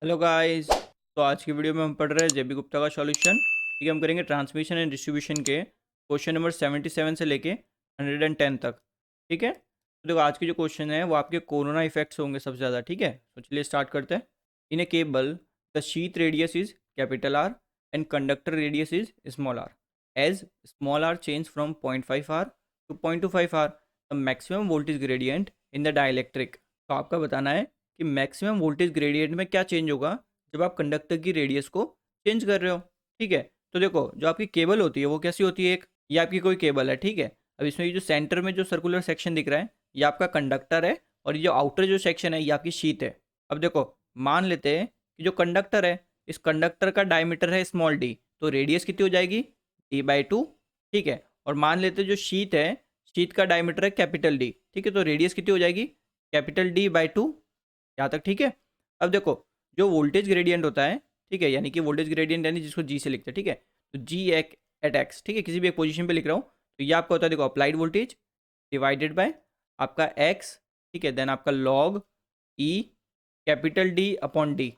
Hello guys. तो आज की वीडियो में हम पढ़ रहे हैं जेबी गुप्ता का सॉल्यूशन। ठीक है, हम करेंगे ट्रांसमिशन एंड डिस्ट्रीब्यूशन के क्वेश्चन नंबर 77 से लेके 110 तक। ठीक है, तो देखो आज के जो क्वेश्चन है वो आपके कोरोना इफेक्ट्स होंगे सबसे ज़्यादा। ठीक है, तो चलिए स्टार्ट करते हैं। In a cable the sheath radius is capital R and conductor radius is small R. As small R change from 0.5 R to 0.25 R the maximum voltage gradient in the dielectric. तो आपका बताना है कि maximum voltage gradient में क्या change होगा जब आप कंडक्टर की रेडियस को चेंज कर रहे हो। ठीक है, तो देखो जो आपकी केबल होती है वो कैसी होती है, एक ये आपकी कोई केबल है। ठीक है, अब इसमें ये जो सेंटर में जो सर्कुलर सेक्शन दिख रहा है ये आपका कंडक्टर है, और ये जो आउटर जो सेक्शन है ये आपकी शीट है। अब देखो मान लेते हैं कि जो कंडक्टर है इस कंडक्टर का डायमीटर है स्मॉल डी, तो रेडियस कितनी हो जाएगी d/2। ठीक है, और मान लेते हैं जो शीट है शीट का डायमीटर है कैपिटल डी। ठीक है, तो रेडियस कितनी हो जाएगी कैपिटल d/2। यहाँ तक ठीक है। अब देखो जो वोल्टेज ग्रेडियंट होता है, ठीक है, यानी कि वोल्टेज ग्रेडियंट यानी जिसको जी से लिखते हैं। ठीक है, तो जी एट एक्स, ठीक है, किसी भी एक पोजीशन पे लिख रहा हूँ तो ये आपका होता है देखो अप्लाइड वोल्टेज डिवाइडेड बाय आपका एक्स। ठीक है, देन आपका log E capital D upon D.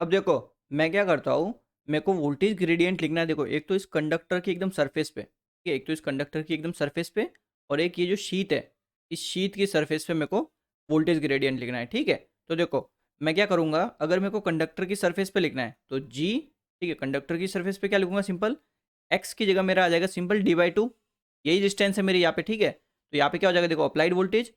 अब देखो मैं क्या करता हूँ, मेरे को वोल्टेज ग्रेडियंट लिखना है। देखो एक तो इस कंडक्टर की एकदम सरफेस पे, ठीक है, एक तो इस कंडक्टर की एकदम सरफेस पे, और एक ये जो शीट है इस शीट की सरफेस पे मेरे को वोल्टेज ग्रेडियंट लिखना है। ठीक है, तो देखो मैं क्या करूंगा, अगर मेरे को कंडक्टर की सरफेस पे लिखना है तो जी, ठीक है, कंडक्टर की सरफेस पे क्या लिखूंगा, सिंपल एक्स की जगह मेरा आ जाएगा सिंपल d/2। यही डिस्टेंस है मेरे यहाँ पे। ठीक है, तो यहाँ पे क्या हो जाएगा देखो अप्लाइड वोल्टेज,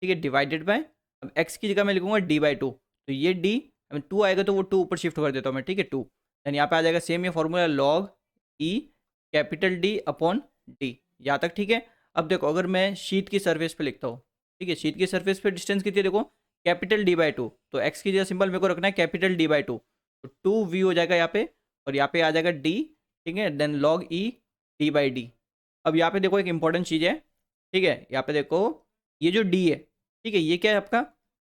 ठीक है, डिवाइडेड बाय अब एक्स की जगह मैं लिखूंगा d/2, तो ये डी, अब टू आएगा तो वो टू ऊपर शिफ्ट कर देता हूँ मैं। ठीक है, टू, देन यहाँ पे आ जाएगा सेम ये formula log E capital D upon D. यहाँ तक ठीक है। अब देखो अगर मैं शीट की सरफेस पे लिखता हूँ, ठीक है, शीट की सरफेस पे डिस्टेंस कितनी है देखो कैपिटल d/2, तो एक्स की जगह सिंबल मेरे को रखना है कैपिटल d/2, तो 2v हो जाएगा यहाँ पे, और यहाँ पे आ जाएगा d। ठीक है, देन लॉग ई d/d। अब यहाँ पे देखो एक इंपॉर्टेंट चीज़ है। ठीक है, यहाँ पे देखो ये जो d है, ठीक है, ये क्या है आपका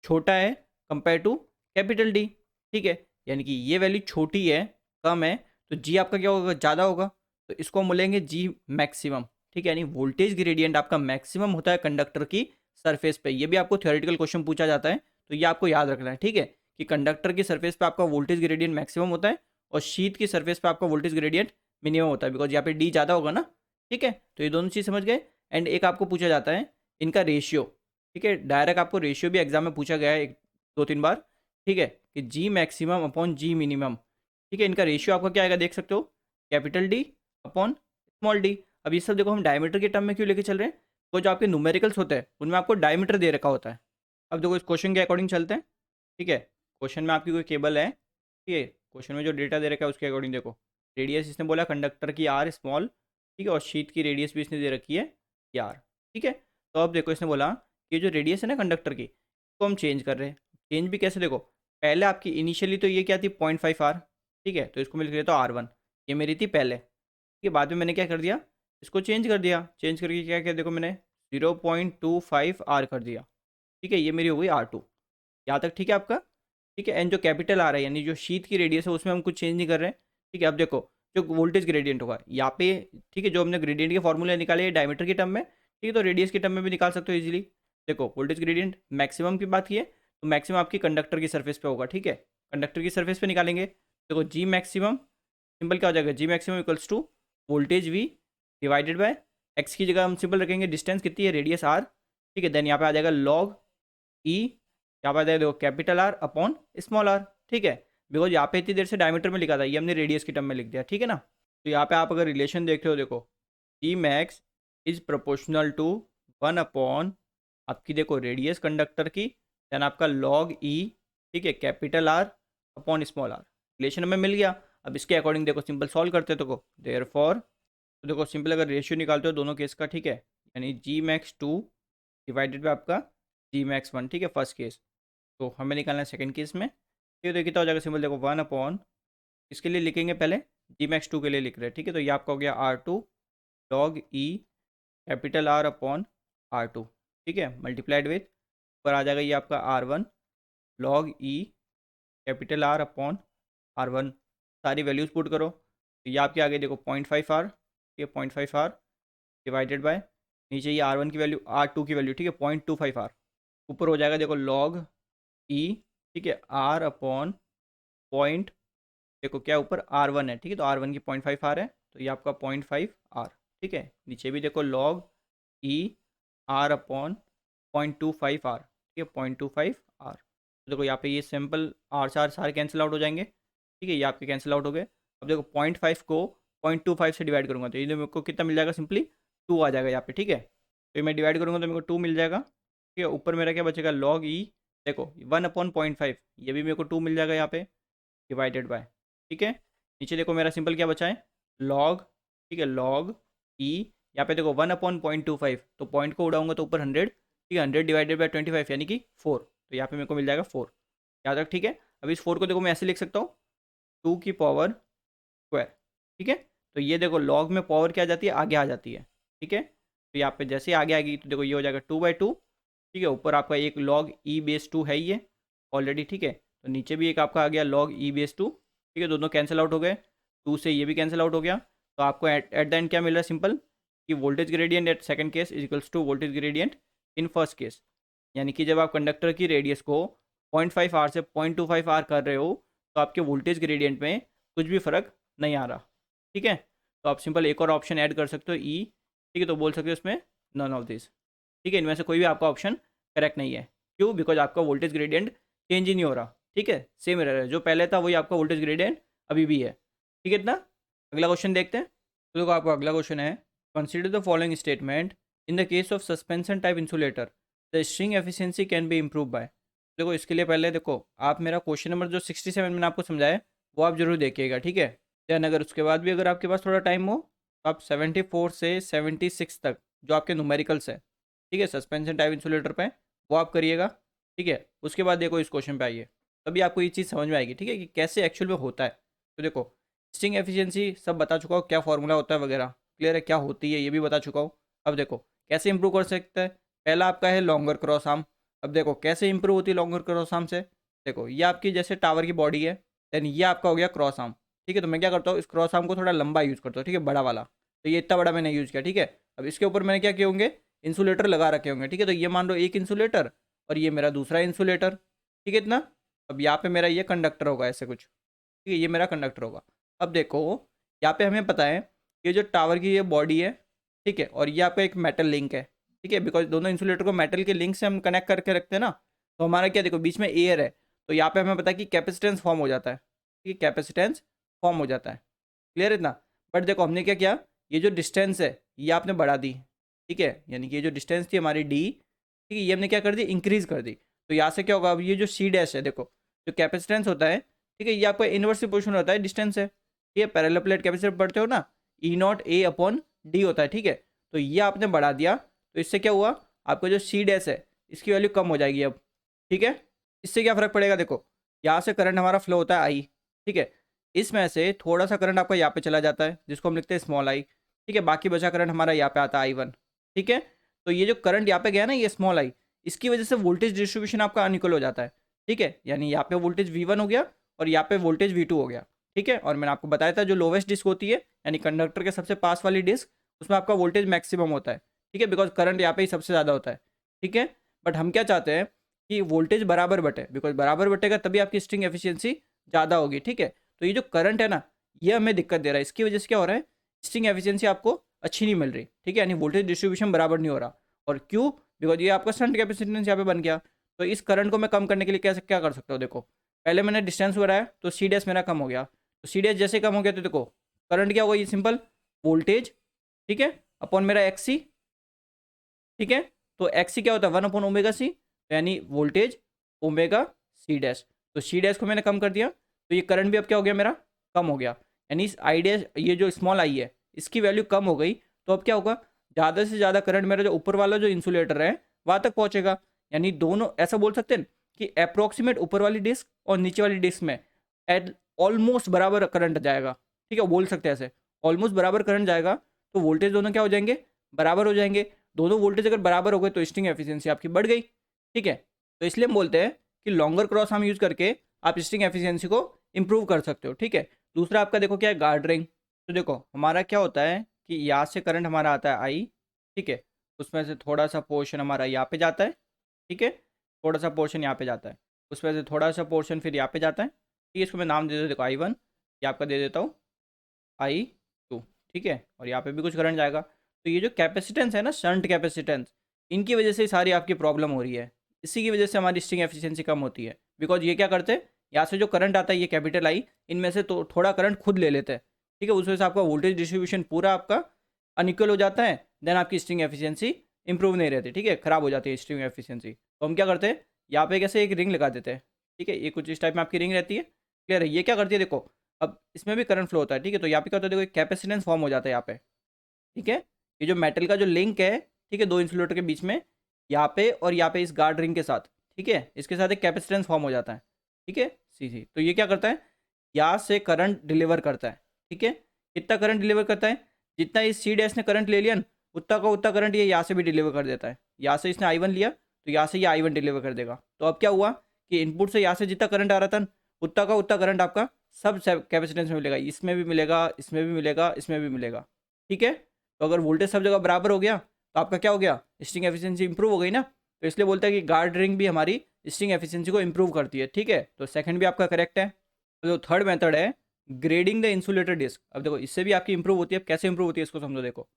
छोटा है कंपेयर टू कैपिटल डी। ठीक है, यानी कि ये वैल्यू छोटी है, कम है, तो जी आपका क्या होगा ज़्यादा होगा, तो इसको हम बोलेंगे जी मैक्सिमम। ठीक है, यानी वोल्टेज ग्रेडियंट आपका मैक्सिमम होता है कंडक्टर की सरफेस पे। ये भी आपको थ्योरेटिकल क्वेश्चन पूछा जाता है, तो ये आपको याद रखना है। ठीक है, कि कंडक्टर की सरफेस पे आपका वोल्टेज ग्रेडियंट मैक्सिमम होता है और शीट की सरफेस पे आपका वोल्टेज ग्रेडियंट मिनिमम होता है, बिकॉज यहाँ पे डी ज़्यादा होगा ना। ठीक है, तो ये दोनों चीज़ समझ गए। एंड एक आपको पूछा जाता है इनका रेशियो। ठीक है, डायरेक्ट आपको रेशियो भी एग्जाम में पूछा गया है एक दो तीन बार। ठीक है, कि जी मैक्सिमम अपॉन जी मिनिमम। ठीक है, इनका रेशियो आपका क्या आएगा देख सकते हो, capital D upon small D. अब ये सब देखो हम डायमीटर के टर्म में क्यों लेके चल रहे हैं, तो जो आपके न्यूमेरिकल्स होते हैं उनमें आपको डायमीटर दे रखा होता है। अब देखो इस क्वेश्चन के अकॉर्डिंग चलते हैं। ठीक है, क्वेश्चन में आपकी कोई केबल है, ठीक है, क्वेश्चन में जो डेटा दे रखा है उसके अकॉर्डिंग देखो रेडियस इसने बोला कंडक्टर की आर स्मॉल, ठीक है, और शीट की रेडियस भी इसने दे रखी है आर। ठीक है, तो अब देखो इसने बोला कि जो रेडियस है ना कंडक्टर की इसको हम चेंज कर रहे हैं। चेंज भी कैसे देखो, पहले आपकी इनिशियली तो ये क्या थी 0.5 आर। ठीक है, तो इसको मैं लिख देता हूँ R1, ये मेरी थी पहले। ठीक है, बाद में मैंने क्या कर दिया, इसको चेंज कर दिया, चेंज करके क्या किया देखो मैंने 0.25 R कर दिया। ठीक है, ये मेरी हो गई R2। यहाँ तक ठीक है आपका। ठीक है, एंड जो कैपिटल आ रहा है यानी जो शीट की रेडियस है उसमें हम कुछ चेंज नहीं कर रहे हैं। ठीक है, अब देखो जो वोल्टेज ग्रेडियंट होगा यहाँ पे, ठीक है, जो हमने ग्रेडियंट के फॉर्मूले निकाले डायमीटर के टर्म में, ठीक है, तो रेडियस के टर्म में भी निकाल सकते हो इजीली। देखो वोल्टेज ग्रेडियंट मैक्सिमम की बात की है तो मैक्सिमम आपकी कंडक्टर की सर्फेस पे होगा। ठीक है, कंडक्टर की सर्फेस पे निकालेंगे, देखो जी मैक्सिमम सिंपल क्या हो जाएगा, G maximum equals to voltage V divided by X की जगह हम सिंपल रखेंगे डिस्टेंस कितनी है रेडियस आर। ठीक है, देन यहाँ पे आ जाएगा लॉग ई, यहाँ पे आ जाएगा देखो capital R upon small R. ठीक है, बिकॉज यहाँ पे इतनी देर से डायमीटर में लिखा था, ये हमने रेडियस की टर्म में लिख दिया। ठीक है ना, तो यहाँ पे आप अगर रिलेशन देखते हो देखो G max is proportional to 1 upon आपकी देखो रेडियस कंडक्टर की, देन आपका लॉग ई, ठीक है, capital R upon small R. Relation हमें मिल गया। अब इसके अकॉर्डिंग देखो सिंपल सॉल्व करते हो देखो देयर फॉर, तो देखो सिंपल अगर रेशियो निकालते हो दोनों केस का, ठीक है, यानी जी मैक्स 2 डिवाइडेड बाय आपका जी मैक्स 1। ठीक है, फर्स्ट केस, तो हमें निकालना है सेकंड केस में। ठीक है, तो कितना हो जाएगा सिंपल देखो 1 अपॉन, इसके लिए लिखेंगे पहले जी मैक्स 2 के लिए लिख रहे हैं। ठीक है, तो ये आपका हो गया R2 log E capital R upon R2। ठीक है, मल्टीप्लाइड विथ ऊपर आ जाएगा ये आपका R1 log E capital R upon R1। सारी वैल्यूज पुट करो तो ये आपके आगे देखो 0.5 आर, ठीक है, 0.5 आर डिवाइडेड बाय नीचे ये R1 की वैल्यू R2 की वैल्यू, ठीक है, 0.25 आर, ऊपर हो जाएगा देखो लॉग ई, ठीक है, आर अपॉन पॉइंट, देखो क्या ऊपर R1 है, ठीक है, तो R1 की 0.5 आर है, तो ये आपका 0.5 आर, ठीक है। नीचे भी देखो log e R upon 0.25 R, ठीक है, 0.25 आर। तो देखो यहाँ पे ये सिंपल आर से आर कैंसिल आउट हो जाएंगे, ठीक है, ये आपके कैंसिल आउट हो गए। अब देखो 0.5 को 0.25 से डिवाइड करूँगा तो ये मेरे को कितना मिल जाएगा, सिंपली 2 आ जाएगा यहाँ पे, ठीक है। तो ये मैं डिवाइड करूँगा तो मेरे को 2 मिल जाएगा, ठीक है। ऊपर मेरा क्या बचेगा, लॉग ई, देखो 1/0.5, ये भी मेरे को 2 मिल जाएगा यहाँ पे, डिवाइडेड बाय, ठीक है। नीचे देखो मेरा सिंपल क्या बचा है, लॉग, ठीक है, लॉग ई, यहाँ पे देखो 1/0.25, तो पॉइंट को उड़ाऊंगा तो ऊपर 100, ठीक है, 100 डिवाइडेड बाय 25 यानी कि 4, तो यहाँ पे मेरे को मिल जाएगा 4, यहाँ तक ठीक है। अब इस 4 को देखो मैं ऐसे लिख सकता हूँ, 2 की पावर स्क्वायर, ठीक है। तो ये देखो लॉग में पावर क्या आ जाती है, आगे आ जाती है, ठीक है। तो यहाँ पे जैसे ही आगे आएगी तो देखो ये हो जाएगा 2/2, ठीक है। ऊपर आपका एक लॉग ई बेस 2 है ये ऑलरेडी, ठीक है। तो नीचे भी एक आपका आ गया लॉग ई बेस 2, ठीक है, दोनों कैंसिल आउट हो गए, 2 से ये भी कैंसिल आउट हो गया। तो आपको एट द एंड क्या मिल रहा है, सिंपल कि voltage gradient at second case is equals to voltage gradient in first case. यानी कि जब आप कंडक्टर की रेडियस को 0.5 आर से 0.25 आर कर रहे हो तो आपके वोल्टेज ग्रेडियंट में कुछ भी फर्क नहीं आ रहा, ठीक है। तो आप सिंपल एक और ऑप्शन ऐड कर सकते हो ई, ठीक है, तो बोल सकते हो इसमें नन ऑफ दिस, ठीक है, इनमें से कोई भी आपका ऑप्शन करेक्ट नहीं है। क्यों, बिकॉज आपका वोल्टेज ग्रेडियंट चेंज ही नहीं हो रहा, ठीक है, सेम रह रहा है, जो पहले था वही आपका वोल्टेज ग्रेडियंट अभी भी है, ठीक है इतना। अगला क्वेश्चन देखते हैं। तो देखो आपका अगला क्वेश्चन है, consider the following statement, in the case of suspension type insulator the string efficiency can be improve bye. देखो इसके लिए पहले देखो आप मेरा क्वेश्चन नंबर जो 67 मैंने आपको समझाया वो आप जरूर देखिएगा, ठीक है। दैन अगर उसके बाद भी अगर आपके पास थोड़ा टाइम हो तो आप 74 से 76 तक जो आपके न्यूमेरिकल्स है, ठीक है, सस्पेंशन टाइप इंसुलेटर पे, वो आप करिएगा, ठीक है। उसके बाद देखो इस क्वेश्चन पे आइए, तभी आपको ये चीज़ समझ में आएगी, ठीक है, कि कैसे एक्चुअल में होता है। तो देखो स्ट्रिंग एफिशिएंसी सब बता चुका हूँ, क्या फॉर्मूला होता है वगैरह क्लियर है, क्या होती है ये भी बता चुका हूँ। अब देखो कैसे इंप्रूव कर सकते हैं, पहला आपका है लॉन्गर क्रॉस आर्म। अब देखो कैसे इंप्रूव होती है लॉन्गर क्रॉस आर्म से, देखो ये आपकी जैसे टावर की बॉडी है, देन ये आपका हो गया क्रॉस आर्म, ठीक है। तो मैं क्या करता हूँ, इस क्रॉस आर्म को थोड़ा लंबा यूज़ करता हूँ, ठीक है, बड़ा वाला, तो ये इतना बड़ा मैंने यूज़ किया, ठीक है। अब इसके ऊपर मैंने क्या किए होंगे, इंसुलेटर लगा रखे होंगे, ठीक है। तो ये मान लो एक इंसुलेटर और ये मेरा दूसरा इंसुलेटर, ठीक है इतना। अब यहाँ पे मेरा ये कंडक्टर होगा ऐसे कुछ, ठीक है, ये मेरा कंडक्टर होगा। अब देखो यहाँ पे हमें पता है ये जो टावर की ये बॉडी है, ठीक है, और ये आपका एक मेटल लिंक है, ठीक है, बिकॉज दोनों इंसुलेटर को मेटल के लिंक से हम कनेक्ट करके रखते हैं ना, तो हमारा क्या देखो बीच में एयर है, तो यहाँ पे हमें पता है कि कैपेसिटेंस फॉर्म हो जाता है, ठीक है, कैपेसिटेंस फॉर्म हो जाता है, क्लियर इतना। बट देखो हमने क्या किया, ये जो डिस्टेंस है ये आपने बढ़ा दी, ठीक है, यानी कि ये जो डिस्टेंस थी हमारी डी, ठीक है, ये हमने क्या कर दी, इंक्रीज कर दी। तो यहाँ से क्या होगा, अब ये जो सी डैश है, देखो जो कैपेसिटेंस होता है, ठीक है, ये आपका इनवर्स प्रोपोर्शनल होता है डिस्टेंस से, ठीक है, पैरेलल प्लेट कैपेसिटर पढ़ते हो ना, ई नॉट ए अपॉन डी होता है, ठीक है। तो ये आपने बढ़ा दिया, तो इससे क्या हुआ, आपका जो सी डैश है इसकी वैल्यू कम हो जाएगी अब, ठीक है। इससे क्या फ़र्क पड़ेगा, देखो यहाँ से करंट हमारा फ्लो होता है आई, ठीक है, इसमें से थोड़ा सा करंट आपका यहाँ पे चला जाता है जिसको हम लिखते हैं स्मॉल आई, ठीक है, बाकी बचा करंट हमारा यहाँ पे आता है I1, ठीक है। तो ये जो करंट यहाँ पे गया ना, ये स्मॉल आई, इसकी वजह से वोल्टेज डिस्ट्रीब्यूशन आपका अनइक्वल हो जाता है, ठीक है, यानी यहाँ पे वोल्टेज V1 हो गया और यहाँ पे वोल्टेज V2 हो गया, ठीक है। और मैंने आपको बताया था जो लोवेस्ट डिस्क होती है यानी कंडक्टर के सबसे पास वाली डिस्क, उसमें आपका वोल्टेज मैक्सिमम होता है, ठीक है, बिकॉज करंट यहाँ पे ही सबसे ज़्यादा होता है, ठीक है। बट हम क्या चाहते हैं कि वोल्टेज बराबर बटे, बिकॉज बराबर बटेगा तभी आपकी स्ट्रिंग एफिशिएंसी ज़्यादा होगी, ठीक है। तो ये जो करंट है ना, ये हमें दिक्कत दे रहा है, इसकी वजह से क्या हो रहा है, स्ट्रिंग एफिशिएंसी आपको अच्छी नहीं मिल रही, ठीक है, यानी वोल्टेज डिस्ट्रीब्यूशन बराबर नहीं हो रहा। और क्यों, बिकॉज ये आपका शंट कैपेसिटेंस यहाँ पे बन गया। तो इस करंट को मैं कम करने के लिए क्या क्या कर सकता हूँ, देखो पहले मैंने डिस्टेंस बढ़ाया तो सी डैश मेरा कम हो गया, तो सी डैश जैसे कम हो गया तो देखो करंट क्या होगा, ये सिंपल वोल्टेज, ठीक है, अपॉन मेरा एक्स सी, ठीक है। तो एक्स सी क्या होता है, 1/ओमेगा सी, यानी वोल्टेज ओमेगा सी डैश। तो सी डैश को मैंने कम कर दिया, तो ये करंट भी अब क्या हो गया मेरा, कम हो गया, यानी इस आई डैश, ये जो स्मॉल आई है इसकी वैल्यू कम हो गई। तो अब क्या होगा, ज़्यादा से ज़्यादा करंट मेरा जो ऊपर वाला जो इंसुलेटर है वहाँ तक पहुँचेगा, यानी दोनों ऐसा बोल सकते हैं कि अप्रोक्सीमेट ऊपर वाली डिस्क और नीचे वाली डिस्क में एट ऑलमोस्ट बराबर करंट जाएगा, ठीक है, बोल सकते हैं ऐसे, ऑलमोस्ट बराबर करंट जाएगा। तो वोल्टेज दोनों क्या हो जाएंगे, बराबर हो जाएंगे। दोनों वोल्टेज अगर बराबर हो गए तो स्ट्रिंग एफिशिएंसी आपकी बढ़ गई, ठीक है। तो इसलिए हम बोलते हैं कि लॉन्गर क्रॉस आर्म यूज करके आप स्ट्रिंग एफिशिएंसी को इंप्रूव कर सकते हो, ठीक है। दूसरा आपका देखो क्या है, गार्ड रिंग। तो देखो हमारा क्या होता है कि यहाँ से करंट हमारा आता है आई, ठीक है, उसमें से थोड़ा सा पोर्शन हमारा यहाँ पे जाता है, ठीक है, थोड़ा सा पोर्शन यहाँ पे जाता है, उसमें से थोड़ा सा पोर्शन फिर यहाँ पे जाता है, ठीक है, इसको मैं नाम दे देता हूँ, देखो I1, ये आपका दे देता हूँ I2, ठीक है, और यहाँ पे भी कुछ करंट जाएगा। तो ये जो कैपेसिटेंस है ना, शंट कैपेसिटेंस, इनकी वजह से सारी आपकी प्रॉब्लम हो रही है। इसी की वजह से हमारी स्टिंग एफिशिएंसी कम होती है, बिकॉज ये क्या करते हैं, यहाँ से जो करंट आता है ये कैपिटल आई, इनमें से तो थोड़ा करंट खुद ले लेते हैं, ठीक है, उस वजह से आपका वोल्टेज डिस्ट्रीब्यूशन पूरा आपका अनइक्वल हो जाता है। देन आपकी स्टिंग एफिशिएंसी इंप्रूव नहीं रहती, ठीक है, खराब हो जाती है स्टिंग एफिशिएंसी। तो हम क्या करते हैं, यहाँ पे कैसे एक रिंग लगा देते हैं, ठीक है, ये कुछ इस टाइप में आपकी रिंग रहती है, क्लियर है। ये क्या करती है, देखो अब इसमें भी करंट फ्लो होता है, ठीक है, तो यहाँ पे क्या होता है, देखो एक कैपेसिटेंस फॉर्म हो जाता है यहाँ पे, ठीक है। ये जो मेटल का जो लिंक है, ठीक है, दो इंसुलेटर के बीच में, यहाँ पे और यहाँ पे इस गार्ड रिंग के साथ, ठीक है, इसके साथ एक कैपेसिटेंस फॉर्म हो जाता है, ठीक है, सी। तो ये क्या करता है, यहाँ से करंट डिलीवर करता है, ठीक है। कितना करंट डिलीवर करता है, जितना इस सी डैश ने करंट ले लिया ना, उतना का उतना करंट ये यहाँ से भी डिलीवर कर देता है। यहाँ से इसने I1 लिया तो यहाँ से ये I1 डिलीवर कर देगा। तो अब क्या हुआ कि इनपुट से यहाँ से जितना करंट आ रहा था, उतना का उतना करंट आपका सब कैपेसिटेंस में मिलेगा, इसमें भी मिलेगा, इसमें भी मिलेगा, इसमें भी मिलेगा, ठीक है। तो अगर वोल्टेज सब जगह बराबर हो गया तो आपका क्या हो गया, स्टिंग एफिशिएंसी इंप्रूव हो गई ना। तो इसलिए बोलते हैं कि गार्ड रिंग भी हमारी स्टिंग एफिशिएंसी को इंप्रूव करती है, ठीक है। तो सेकंड भी आपका करेक्ट है। तो जो थर्ड मेथड है, ग्रेडिंग द इंसुलेटर डिस्क, अब देखो इससे भी आपकी इंप्रूव होती है। अब कैसे इंप्रूव होती है इसको समझो, देखो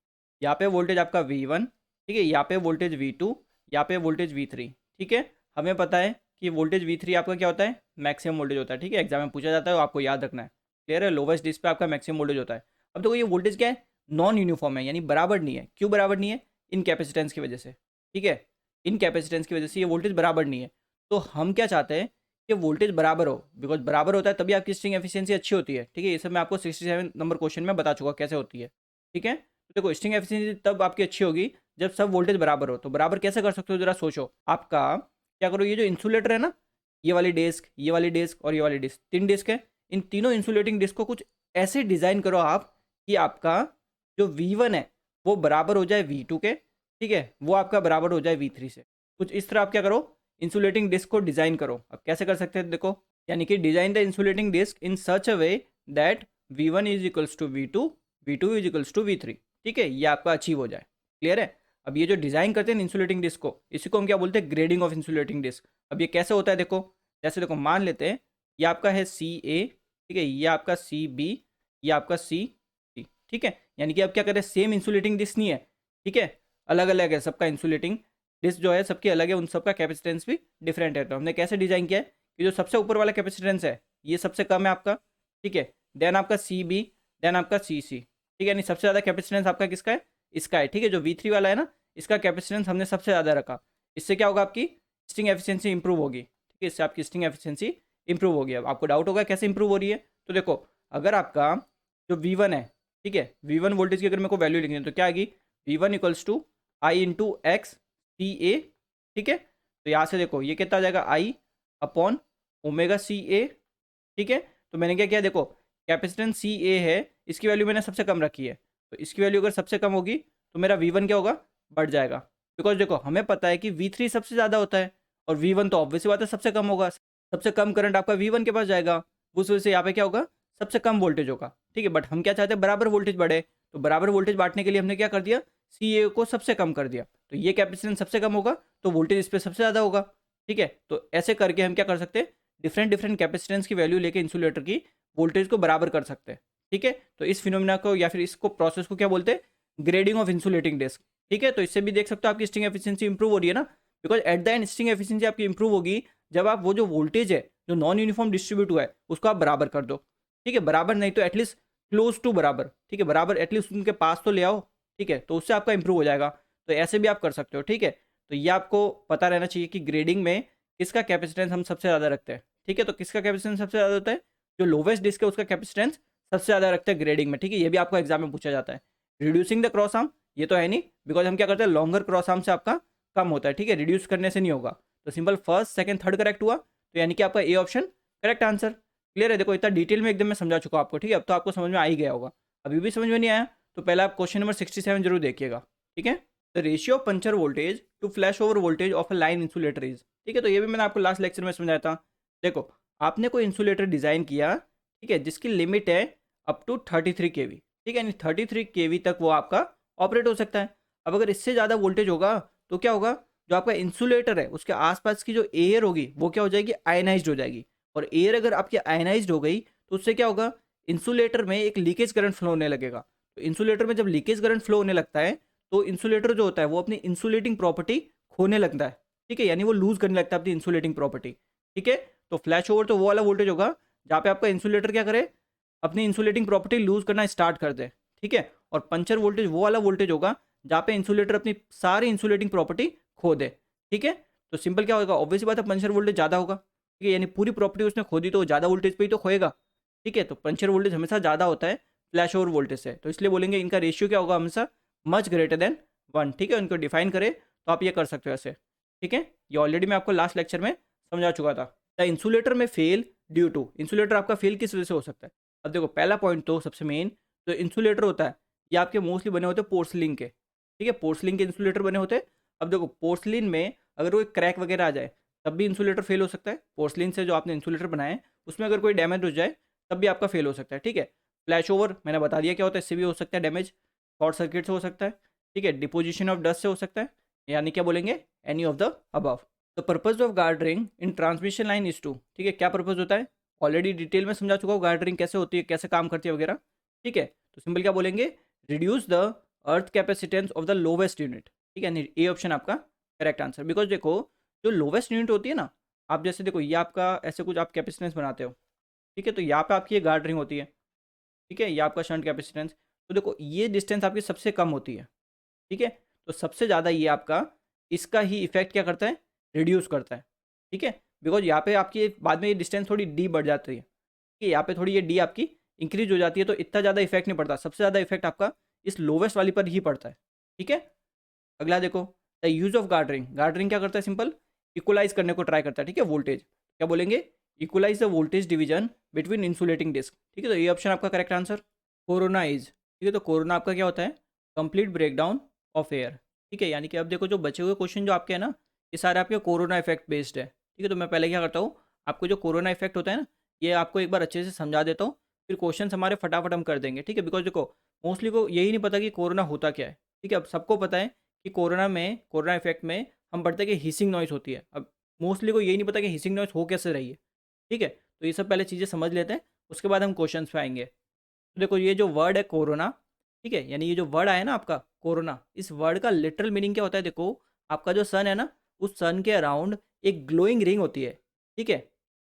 यहाँ पे वोल्टेज आपका V1, ठीक है, यहाँ पे वोल्टेज V2, यहाँ पे वोल्टेज V3, ठीक है। हमें पता है कि वोल्टेज V3 आपका क्या होता है, मैक्सिमम वोल्टेज होता है, ठीक है, एग्जाम में पूछा जाता है, आपको याद रखना है, क्लियर है। लोवेस्ट डिस्क पे आपका मैक्सिमम वोल्टेज होता है। अब देखो ये वोल्टेज क्या है, नॉन यूनिफॉर्म है, यानी बराबर नहीं है। क्यों बराबर नहीं है, इन कैपेसिटेंस की वजह से, ठीक है, इन कैपेसिटेंस की वजह से ये वोल्टेज बराबर नहीं है। तो हम क्या चाहते हैं कि वोल्टेज बराबर हो, बिकॉज बराबर होता है तभी आपकी स्टिंग एफिशिएंसी अच्छी होती है, ठीक है। ये सब मैं आपको 67 नंबर क्वेश्चन में बता चुका कैसे होती है, ठीक है। तो देखो स्टिंग एफिशिएंसी तब आपकी अच्छी होगी जब सब वोल्टेज बराबर हो। तो बराबर कैसे कर सकते हो, जरा सोचो। आपका क्या करो, ये जो इंसुलेटर है ना, ये वाली डिस्क, ये वाली डिस्क और ये वाली डिस्क, 3 डिस्क है। इन तीनों इंसुलेटिंग डिस्क को कुछ ऐसे डिज़ाइन करो आप कि आपका जो V1 है वो बराबर हो जाए V2 के, ठीक है, वो आपका बराबर हो जाए V3 से। कुछ इस तरह आप क्या करो, इंसुलेटिंग डिस्क को डिज़ाइन करो। अब कैसे कर सकते हैं, देखो, यानी कि design the insulating disc in such a way that V1 is equals to V2, V2 is equals to V3, ठीक है, ये आपका अचीव हो जाए, क्लियर है। अब ये जो डिज़ाइन करते हैं इंसुलेटिंग डिस्क को, इसी को हम क्या बोलते हैं, ग्रेडिंग ऑफ इंसुलेटिंग डिस्क। अब ये कैसे होता है, देखो जैसे देखो मान लेते हैं ये आपका है CA, ठीक है, ये आपका CB, ये आपका CC, ठीक है। यानी कि अब क्या करें, सेम इंसुलेटिंग डिस्क नहीं है, ठीक है, अलग अलग है सबका इंसुलेटिंग डिस्क जो है सबकी अलग है, उन सबका कैपेसिटेंस भी डिफरेंट है। तो हमने कैसे डिजाइन किया है कि जो सबसे ऊपर वाला कैपेसिटेंस है ये सबसे कम है आपका, ठीक है, देन आपका CB, देन आपका CC, ठीक है, यानी सबसे ज़्यादा कैपेसिटेंस आपका किसका है, इसका है, ठीक है। जो V3 वाला है ना, इसका कैपेसिटेंस हमने सबसे ज़्यादा रखा। इससे क्या होगा, आपकी स्टिंग एफिशिएंसी इंप्रूव होगी, ठीक है, इससे आपकी स्टिंग एफिशिएंसी इंप्रूव होगी। अब आपको डाउट होगा कैसे इंप्रूव हो रही है, तो देखो अगर आपका जो V1 है, ठीक है, V1 वोल्टेज की अगर मेरे को वैल्यू लिखनी है तो क्या आएगी, V1 equals to I into X CA, ठीक है। तो यहाँ से देखो ये कितना आ जाएगा, I अपॉन ओमेगा CA, ठीक है। तो मैंने क्या किया, देखो कैपेसिटेंस CA है, इसकी वैल्यू मैंने सबसे कम रखी है, तो इसकी वैल्यू अगर सबसे कम होगी तो मेरा V1 क्या होगा, बढ़ जाएगा। बिकॉज देखो हमें पता है कि V3 सबसे ज़्यादा होता है और V1 तो ऑब्वियसली बात है सबसे कम होगा, सबसे कम करंट आपका V1 के पास जाएगा, उस वजह से यहाँ पे क्या होगा, सबसे कम वोल्टेज होगा, ठीक है। बट हम क्या चाहते हैं, बराबर वोल्टेज बढ़े। तो बराबर वोल्टेज बांटने के लिए हमने क्या कर दिया, CA को सबसे कम कर दिया, तो ये कैपेसिटेंस सबसे कम होगा तो वोल्टेज इस पर सबसे ज़्यादा होगा, ठीक है। तो ऐसे करके हम क्या कर सकते हैं, डिफरेंट डिफरेंट कैपेसिटेंस की वैल्यू लेके इंसुलेटर की वोल्टेज को बराबर कर सकते हैं, ठीक है। तो इस फिनोमिना को या फिर इसको प्रोसेस को क्या बोलते हैं, ग्रेडिंग ऑफ इंसुलेटिंग डिस्क, ठीक है। तो इससे भी देख सकते हो आपकी स्टिंग एफिशिएंसी इंप्रूव हो रही है ना, because at the end sting efficiency आपकी इंप्रूव होगी जब आप वो जो वोल्टेज है जो नॉन यूनिफॉर्म डिस्ट्रीब्यूट हुआ है उसको आप बराबर कर दो, ठीक है, बराबर नहीं तो एटलीस्ट क्लोज टू बराबर, ठीक है, बराबर एटलीस्ट उनके पास तो ले आओ, ठीक है, तो उससे आपका इंप्रूव हो जाएगा। तो ऐसे भी आप कर सकते हो, ठीक है। तो ये आपको पता रहना चाहिए कि ग्रेडिंग में किसका कैपेसिटेंस हम सबसे ज़्यादा रखते हैं, ठीक है। तो किसका कैपेसिटेंस सबसे ज़्यादा होता है, जो लोवेस्ट डिस्क है उसका कैपेसिटेंस सबसे ज़्यादा रखते हैं ग्रेडिंग में, ठीक है। ये भी आपको एग्जाम में पूछा जाता है। रिड्यूसिंग द क्रॉस आर्म, ये तो है नहीं, बिकॉज हम क्या करते हैं, लॉन्गर क्रॉस आर्म से आपका कम होता है, ठीक है, रिड्यूस करने से नहीं होगा। तो simple first second third correct हुआ, तो यानी कि आपका A option correct answer, clear है। देखो इतना डिटेल में एकदम मैं समझा चुका आपको, ठीक है, अब तो आपको समझ में आ ही गया होगा। अभी भी समझ में नहीं आया तो पहले आप क्वेश्चन नंबर 67 जरूर देखिएगा, ठीक है। The ratio of puncture voltage to flash over voltage of a line insulator is, ठीक है। तो ये भी मैंने आपको लास्ट लेक्चर में समझाया था। देखो आपने कोई इंसुलेटर डिज़ाइन किया, ठीक है, जिसकी लिमिट है अप टू 33 kV, ठीक है, यानी 33 kV तक वो आपका ऑपरेट हो सकता है। अब अगर इससे ज़्यादा वोल्टेज होगा तो क्या होगा, जो आपका इंसुलेटर है उसके आसपास की जो एयर होगी वो क्या हो जाएगी, आयनाइज्ड हो जाएगी, और एयर अगर आपकी आयनाइज्ड हो गई तो उससे क्या होगा, इंसुलेटर में एक लीकेज करंट फ्लो होने लगेगा। तो इंसुलेटर में जब लीकेज करंट फ्लो होने लगता है तो इंसुलेटर जो होता है वो अपनी इंसुलेटिंग प्रॉपर्टी खोने लगता है, ठीक है, यानी वो लूज करने लगता है अपनी इंसुलेटिंग प्रॉपर्टी, ठीक है। तो फ्लैश ओवर तो वो वाला वोल्टेज होगा जहाँ पे आपका इंसुलेटर क्या करे, अपनी इंसुलेटिंग प्रॉपर्टी लूज करना स्टार्ट कर दे, ठीक है। और पंचर वोल्टेज वो वाला वोल्टेज होगा जहाँ पे इंसुलेटर अपनी सारी इंसुलेटिंग प्रॉपर्टी खो दे, ठीक है। तो सिंपल क्या होगा, ऑब्वियस बात है पंचर वोल्टेज ज़्यादा होगा, ठीक है, यानी पूरी प्रॉपर्टी उसने खो दी तो ज़्यादा वोल्टेज पे ही तो खोएगा, ठीक है। तो पंचर वोल्टेज हमेशा ज़्यादा होता है फ्लैश ओवर वोल्टेज से, तो इसलिए बोलेंगे इनका रेशियो क्या होगा, हमेशा मच ग्रेटर देन 1, ठीक है। उनको डिफाइन करें तो आप ये कर सकते हो ऐसे, ठीक है। ये ऑलरेडी मैं आपको लास्ट लेक्चर में समझा चुका था। द इंसुलेटर में फेल ड्यू टू, इंसुलेटर आपका फेल किस वजह से हो सकता है। अब देखो पहला पॉइंट तो सबसे मेन जो इंसुलेटर होता है ये आपके मोस्टली बने होते हैं पोर्सलिन के, ठीक है, पोर्सलिन के इंसुलेटर बने होते हैं। अब देखो पोर्सलिन में अगर कोई क्रैक वगैरह आ जाए तब भी इंसुलेटर फेल हो सकता है, पोर्सलिन से जो आपने इंसुलेटर बनाया है उसमें अगर कोई डैमेज हो जाए तब भी आपका फेल हो सकता है, ठीक है। फ्लैश ओवर मैंने बता दिया क्या होता है, इससे भी हो सकता है डैमेज, शॉर्ट सर्किट से हो सकता है, ठीक है, डिपोजिशन ऑफ डस्ट से हो सकता है, यानी क्या बोलेंगे, any of the above. The purpose of guard ring in transmission line is to, ठीक है, क्या पर्पज होता है, ऑलरेडी डिटेल में समझा चुका हूँ गार्ड रिंग कैसे होती है, कैसे काम करती है वगैरह, ठीक है। तो सिंपल क्या बोलेंगे, reduce the earth capacitance of the lowest unit, ठीक है, ये ऑप्शन आपका करेक्ट आंसर। बिकॉज देखो जो लोवेस्ट यूनिट होती है ना, आप जैसे देखो ये आपका ऐसे कुछ आप कैपेसिटेंस बनाते हो, ठीक है, तो यहाँ पे आपकी ये गार्ड रिंग होती है, ठीक है, ये आपका शंट कैपेसिटेंस, तो देखो ये डिस्टेंस आपकी सबसे कम होती है, ठीक है। तो सबसे ज़्यादा ये आपका इसका ही इफेक्ट क्या करता है, रिड्यूस करता है, ठीक है। बिकॉज यहाँ पे आपकी बाद में ये डिस्टेंस थोड़ी डी बढ़ जाती है, ठीक है, यहाँ पे थोड़ी ये डी आपकी इंक्रीज हो जाती है, तो इतना ज़्यादा इफेक्ट नहीं पड़ता, सबसे ज़्यादा इफेक्ट आपका इस लोवेस्ट वाली पर ही पड़ता है, ठीक है। अगला देखो, द यूज ऑफ गार्डरिंग, गार्डरिंग क्या करता है, सिंपल इक्वलाइज करने को ट्राई करता है, ठीक है, वोल्टेज, क्या बोलेंगे, equalize the voltage division between insulating disc, ठीक है। तो ये ऑप्शन आपका करेक्ट आंसर। कोरोना इज, ठीक है, तो कोरोना आपका क्या होता है, कंप्लीट ब्रेकडाउन ऑफ एयर, ठीक है, यानी कि अब देखो जो बचे हुए क्वेश्चन जो आपके हैं ना ये सारे आपके कोरोना इफेक्ट बेस्ड है, ठीक है। तो मैं पहले क्या करता हूँ, आपको जो कोरोना इफेक्ट होता है ना ये आपको एक बार अच्छे से समझा देता हूँ, फिर क्वेश्चन हमारे फटाफट हम कर देंगे, ठीक है। बिकॉज देखो मोस्टली को यही नहीं पता कि कोरोना होता क्या है, ठीक है। अब सबको पता है कि कोरोना इफेक्ट में हम पढ़ते हैं कि हिसिंग नॉइस होती है, अब मोस्टली को यही नहीं पता कि हिसिंग नॉइस हो कैसे रही है, ठीक है। तो ये सब पहले चीज़ें समझ लेते हैं, उसके बाद हम क्वेश्चन पे आएंगे। तो देखो ये जो वर्ड है कोरोना, ठीक है, यानी ये जो वर्ड आया ना आपका कोरोना, इस वर्ड का लिटरल मीनिंग क्या होता है, देखो आपका जो सन है ना उस सन के अराउंड एक ग्लोइंग रिंग होती है, ठीक है,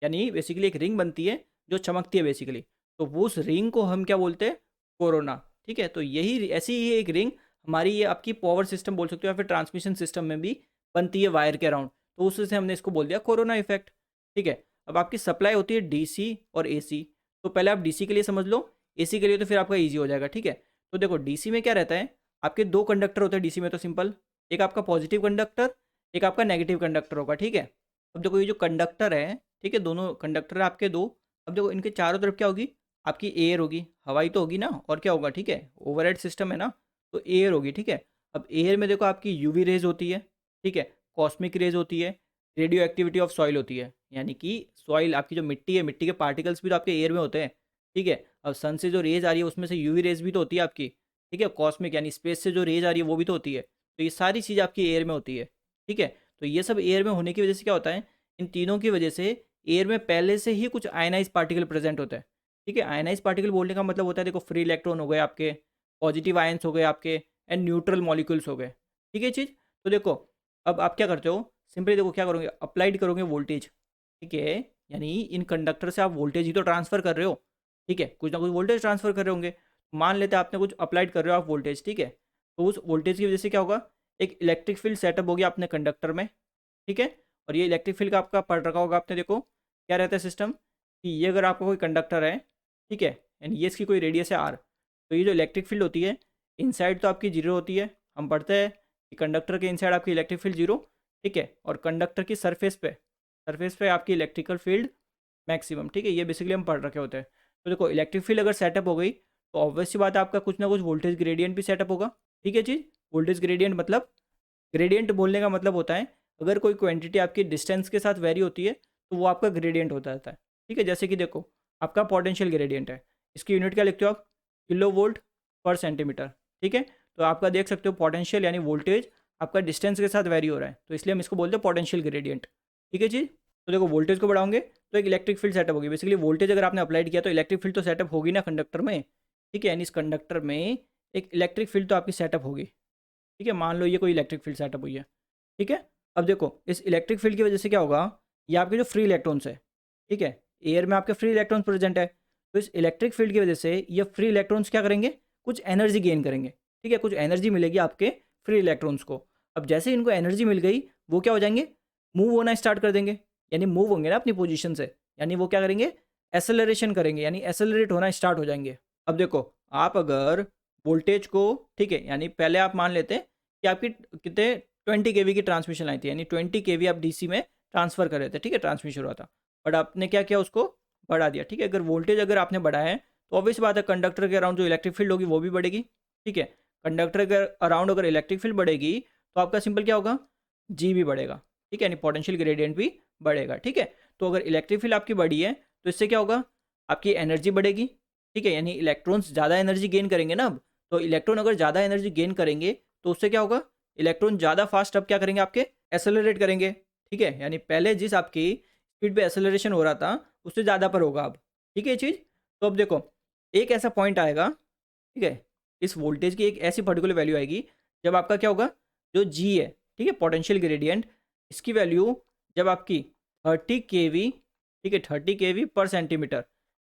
यानी बेसिकली एक रिंग बनती है जो चमकती है बेसिकली, तो वो उस रिंग को हम क्या बोलते हैं, कोरोना, ठीक है। तो यही ऐसी ही एक रिंग हमारी ये आपकी पावर सिस्टम बोल सकते हो या फिर ट्रांसमिशन सिस्टम में भी बनती है वायर के अराउंड, तो उससे हमने इसको बोल दिया कोरोना इफेक्ट, ठीक है। अब आपकी सप्लाई होती है डीसी और एसी, तो पहले आप डीसी के लिए समझ लो, एसी के लिए तो फिर आपका ईजी हो जाएगा, ठीक है। तो देखो डीसी में क्या रहता है, आपके दो कंडक्टर होते हैं डीसी में, तो सिंपल एक आपका पॉजिटिव कंडक्टर, एक आपका नेगेटिव कंडक्टर होगा, ठीक है। अब देखो ये जो कंडक्टर है, ठीक है, दोनों कंडक्टर है आपके दो, अब देखो इनके चारों तरफ क्या होगी, आपकी एयर होगी, हवाई तो होगी ना, और क्या होगा, ठीक है, ओवरहेड सिस्टम है ना, तो एयर होगी, ठीक है। अब एयर में देखो आपकी यूवी रेज होती है, ठीक है, कॉस्मिक रेज होती है, रेडियो एक्टिविटी ऑफ सॉइल होती है, यानी कि सॉइल आपकी जो मिट्टी है, मिट्टी के पार्टिकल्स भी तो आपके एयर में होते हैं, ठीक है। अब सन से जो रेज आ रही है उसमें से यूवी रेज भी तो होती है आपकी, ठीक है, कॉस्मिक यानी स्पेस से जो रेज आ रही है वो भी तो होती है, तो ये सारी चीज़ आपकी एयर में होती है, ठीक है। तो ये सब एयर में होने की वजह से क्या होता है, इन तीनों की वजह से एयर में पहले से ही कुछ आयनाइज पार्टिकल प्रेजेंट होता है, ठीक है। आयनाइज पार्टिकल बोलने का मतलब होता है देखो फ्री इलेक्ट्रॉन हो गए आपके, पॉजिटिव आयंस हो गए आपके, एंड न्यूट्रल मॉलिक्यूल्स हो गए, ठीक है चीज़। तो देखो अब आप क्या करते हो, सिंपली देखो क्या करोगे, अप्लाइड करोगे वोल्टेज, ठीक है, यानी इन कंडक्टर से आप वोल्टेज ही तो ट्रांसफर कर रहे हो, ठीक है, कुछ ना कुछ वोल्टेज ट्रांसफर कर रहे होंगे, मान लेते हैं आपने कुछ अप्लाइड कर रहे हो आप वोल्टेज, ठीक है। तो उस वोल्टेज की वजह से क्या होगा, एक इलेक्ट्रिक फील्ड सेटअप हो गया अपने कंडक्टर में, ठीक है। और ये इलेक्ट्रिक फील्ड का आपका पढ़ रखा होगा आपने, देखो क्या रहता है सिस्टम, कि ये अगर आपका कोई कंडक्टर है, ठीक है, एंड ये इसकी कोई रेडियस है आर, तो ये जो इलेक्ट्रिक फील्ड होती है इनसाइड तो आपकी जीरो होती है, हम पढ़ते हैं कि कंडक्टर के इनसाइड आपकी इलेक्ट्रिक फील्ड जीरो, ठीक है, और कंडक्टर की सरफेस पे आपकी इलेक्ट्रिकल फील्ड मैक्सिमम, ठीक है, ये बेसिकली हम पढ़ रखे होते हैं। तो देखो इलेक्ट्रिक फील्ड अगर सेटअप हो गई तो ऑब्वियस सी बात है आपका कुछ ना कुछ वोल्टेज ग्रेडियंट भी सेटअप होगा, ठीक है चीज़। वोल्टेज ग्रेडियंट मतलब, ग्रेडियंट बोलने का मतलब होता है अगर कोई क्वांटिटी आपकी डिस्टेंस के साथ वेरी होती है तो वो आपका ग्रेडियंट होता रहता है, ठीक है। जैसे कि देखो आपका पोटेंशियल ग्रेडियंट है, इसकी यूनिट क्या लिखते हो आप, किलो वोल्ट पर सेंटीमीटर, ठीक है। तो आपका देख सकते हो पोटेंशियल यानी वोल्टेज आपका डिस्टेंस के साथ वेरी हो रहा है, तो इसलिए हम इसको बोलते हैं पोटेंशियल ग्रेडियंट, ठीक है जी। तो देखो वोल्टेज को बढ़ाओगे तो एक इलेक्ट्रिक फील्ड सेटअप होगी। बेसिकली वोल्टेज अगर आपने अप्लाइड किया तो इलेक्ट्रिक फील्ड तो सेटअप होगी ना कंडक्टर में, ठीक है। यानी इस कंडक्टर में एक इलेक्ट्रिक फील्ड तो आपकी सेटअप होगी, ठीक है। मान लो ये कोई इलेक्ट्रिक फील्ड सेटअप हुई है, ठीक है। अब देखो इस इलेक्ट्रिक फील्ड की वजह से क्या होगा, ये आपके जो फ्री इलेक्ट्रॉन्स है, ठीक है, एयर में आपके फ्री इलेक्ट्रॉन्स प्रेजेंट है, तो इस इलेक्ट्रिक फील्ड की वजह से ये फ्री इलेक्ट्रॉन्स क्या करेंगे, कुछ एनर्जी गेन करेंगे, ठीक है। कुछ एनर्जी मिलेगी आपके फ्री इलेक्ट्रॉन्स को। अब जैसे इनको एनर्जी मिल गई वो क्या हो जाएंगे, मूव होना स्टार्ट कर देंगे, यानी मूव होंगे ना अपनी पोजीशन से, यानी वो क्या करेंगे, एसेलरेशन करेंगे, यानी एसेलरेट होना स्टार्ट हो जाएंगे। अब देखो आप अगर वोल्टेज को, ठीक है, यानी पहले आप मान लेते हैं कि आपकी कितने 20 kV की ट्रांसमिशन आई थी, यानी 20 kV आप डीसी में ट्रांसफर कर रहे थे, ठीक है, ट्रांसमिशन हो रहा था, बट आपने क्या किया, उसको बढ़ा दिया, ठीक है। अगर वोल्टेज अगर आपने बढ़ाया है तो ऑब्वियस बात है कंडक्टर के अराउंड जो इलेक्ट्रिक फील्ड होगी वो भी बढ़ेगी, ठीक है। कंडक्टर के अराउंड अगर इलेक्ट्रिक फील्ड बढ़ेगी तो आपका सिंपल क्या होगा, जी भी बढ़ेगा, ठीक है, यानी पोटेंशियल ग्रेडियंट भी बढ़ेगा, ठीक है। तो अगर इलेक्ट्रिक फील्ड आपकी बढ़ी है तो इससे क्या होगा, आपकी एनर्जी बढ़ेगी, ठीक है, यानी इलेक्ट्रॉन्स ज़्यादा एनर्जी गेन करेंगे ना अब, तो इलेक्ट्रॉन अगर ज़्यादा एनर्जी गेन करेंगे तो उससे क्या होगा, इलेक्ट्रॉन ज़्यादा फास्ट अब क्या करेंगे, आपके एसेलरेट करेंगे, ठीक है। यानी पहले जिस आपकी स्पीड पे एसेलरेशन हो रहा था उससे ज़्यादा पर होगा अब, ठीक है ये चीज़। तो अब देखो एक ऐसा पॉइंट आएगा, ठीक है, इस वोल्टेज की एक ऐसी पर्टिकुलर वैल्यू आएगी जब आपका क्या होगा, जो जी है, ठीक है, पोटेंशियल ग्रेडियंट, इसकी वैल्यू जब आपकी 30 kV, ठीक है, 30 kV पर सेंटीमीटर,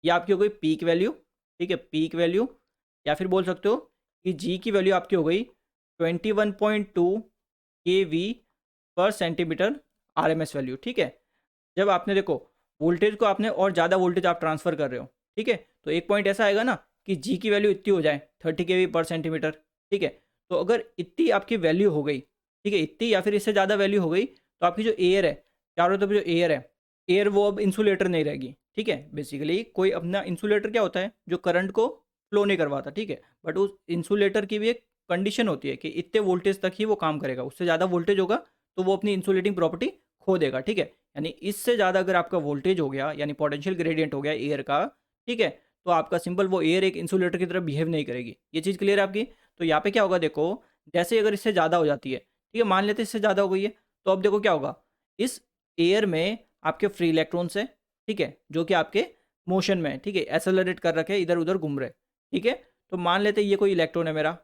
ये आपकी हो गई पीक वैल्यू, ठीक है, पीक वैल्यू। या फिर बोल सकते हो कि जी की वैल्यू आपकी हो गई 21.2 kV पर सेंटीमीटर आरएमएस वैल्यू, ठीक है। जब आपने देखो वोल्टेज को आपने और ज़्यादा वोल्टेज आप ट्रांसफ़र कर रहे हो, ठीक है, तो एक पॉइंट ऐसा आएगा ना कि जी की वैल्यू इतनी हो जाए 30 kV पर सेंटीमीटर, ठीक है। तो अगर इतनी आपकी वैल्यू हो गई, ठीक है, इतनी या फिर इससे ज़्यादा वैल्यू हो गई, तो आपकी जो एयर है, चारों तरफ जो एयर है, एयर वो अब इंसुलेटर नहीं रहेगी, ठीक है। बेसिकली कोई अपना इंसुलेटर क्या होता है, जो करंट को फ्लो नहीं करवाता, ठीक है, बट उस इंसुलेटर की भी एक कंडीशन होती है कि इतने वोल्टेज तक ही वो काम करेगा, उससे ज़्यादा वोल्टेज होगा तो वो अपनी इंसुलेटिंग प्रॉपर्टी खो देगा, ठीक है। यानी इससे ज़्यादा अगर आपका वोल्टेज हो गया, यानी पोटेंशियल ग्रेडियंट हो गया एयर का, ठीक है, तो आपका सिंपल वो एयर एक इंसुलेटर की तरह बिहेव नहीं करेगी। ये चीज़ क्लियर है आपकी। तो यहाँ पे क्या होगा, देखो जैसे अगर इससे ज़्यादा हो जाती है, ठीक है, मान लेते हैं इससे ज़्यादा हो गई है, तो अब देखो क्या होगा, इस एयर में आपके फ्री इलेक्ट्रॉन्स है, ठीक है, जो कि आपके मोशन में, ठीक है, एसेलरेट कर रखे इधर उधर घूम रहे, ठीक है। तो मान लेते हैं ये कोई इलेक्ट्रॉन है मेरा,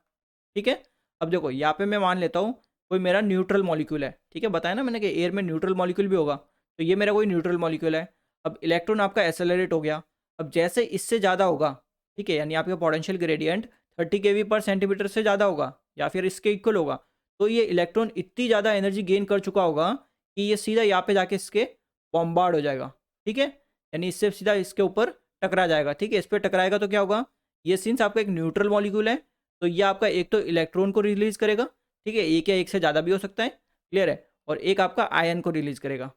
ठीक है। अब देखो यहाँ पे मैं मान लेता हूँ कोई मेरा न्यूट्रल मॉलिक्यूल है, ठीक है, बताया ना मैंने कि एयर में न्यूट्रल मॉलिक्यूल भी होगा, तो ये मेरा कोई न्यूट्रल मॉलिक्यूल है। अब इलेक्ट्रॉन आपका एसेलरेट हो गया, अब जैसे इससे ज़्यादा होगा, ठीक है, यानी आपका पोटेंशियल ग्रेडियंट 30 kV पर सेंटीमीटर से ज़्यादा होगा या फिर इसके इक्वल होगा, तो ये इलेक्ट्रॉन इतनी ज़्यादा एनर्जी गेन कर चुका होगा कि ये सीधा यहाँ पे जाके इसके बॉम्बार्ड हो जाएगा, ठीक है, यानी इससे सीधा इसके ऊपर टकरा जाएगा, ठीक है। इस पर टकराएगा तो क्या होगा, ये सिंस आपका एक न्यूट्रल मॉलिक्यूल है तो ये आपका एक तो इलेक्ट्रॉन को रिलीज करेगा, ठीक है, एक या एक से ज़्यादा भी हो सकता है, क्लियर है, और एक आपका आयन को रिलीज करेगा।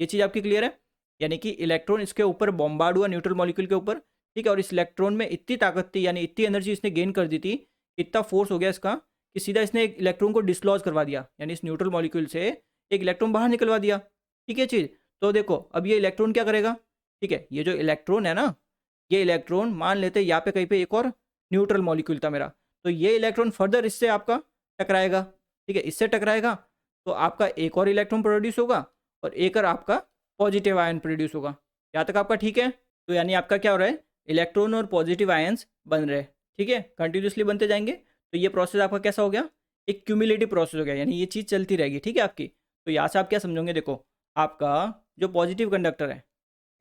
ये चीज़ आपकी क्लियर है, यानी कि इलेक्ट्रॉन इसके ऊपर बॉम्बार्ड हुआ न्यूट्रल मॉलिक्यूल के ऊपर, ठीक है, और इस इलेक्ट्रॉन में इतनी ताकत थी, यानी इतनी एनर्जी इसने गेन कर दी थी, इतना फोर्स हो गया इसका कि सीधा इसने एक इलेक्ट्रॉन को डिसलॉज करवा दिया, यानी इस न्यूट्रल मॉलिक्यूल से एक इलेक्ट्रॉन बाहर निकलवा दिया, ठीक है चीज़। तो देखो अब ये इलेक्ट्रॉन क्या करेगा, ठीक है, ये जो इलेक्ट्रॉन है ना, ये इलेक्ट्रॉन मान लेते हैं यहाँ पे कहीं पे एक और न्यूट्रल मॉलिक्यूल था मेरा, तो ये इलेक्ट्रॉन फर्दर इससे आपका टकराएगा, ठीक है, इससे टकराएगा तो आपका एक और इलेक्ट्रॉन प्रोड्यूस होगा और एक और आपका पॉजिटिव आयन प्रोड्यूस होगा। यहाँ तक आपका ठीक है। तो यानी आपका क्या हो रहा है, इलेक्ट्रॉन और पॉजिटिव आयंस बन रहे हैं, ठीक है, कंटिन्यूसली बनते जाएंगे। तो ये प्रोसेस आपका कैसा हो गया, एक क्यूमुलेटिव प्रोसेस हो गया, यानी ये चीज़ चलती रहेगी, ठीक है आपकी। तो यहाँ से आप क्या समझोगे, देखो आपका जो पॉजिटिव कंडक्टर है,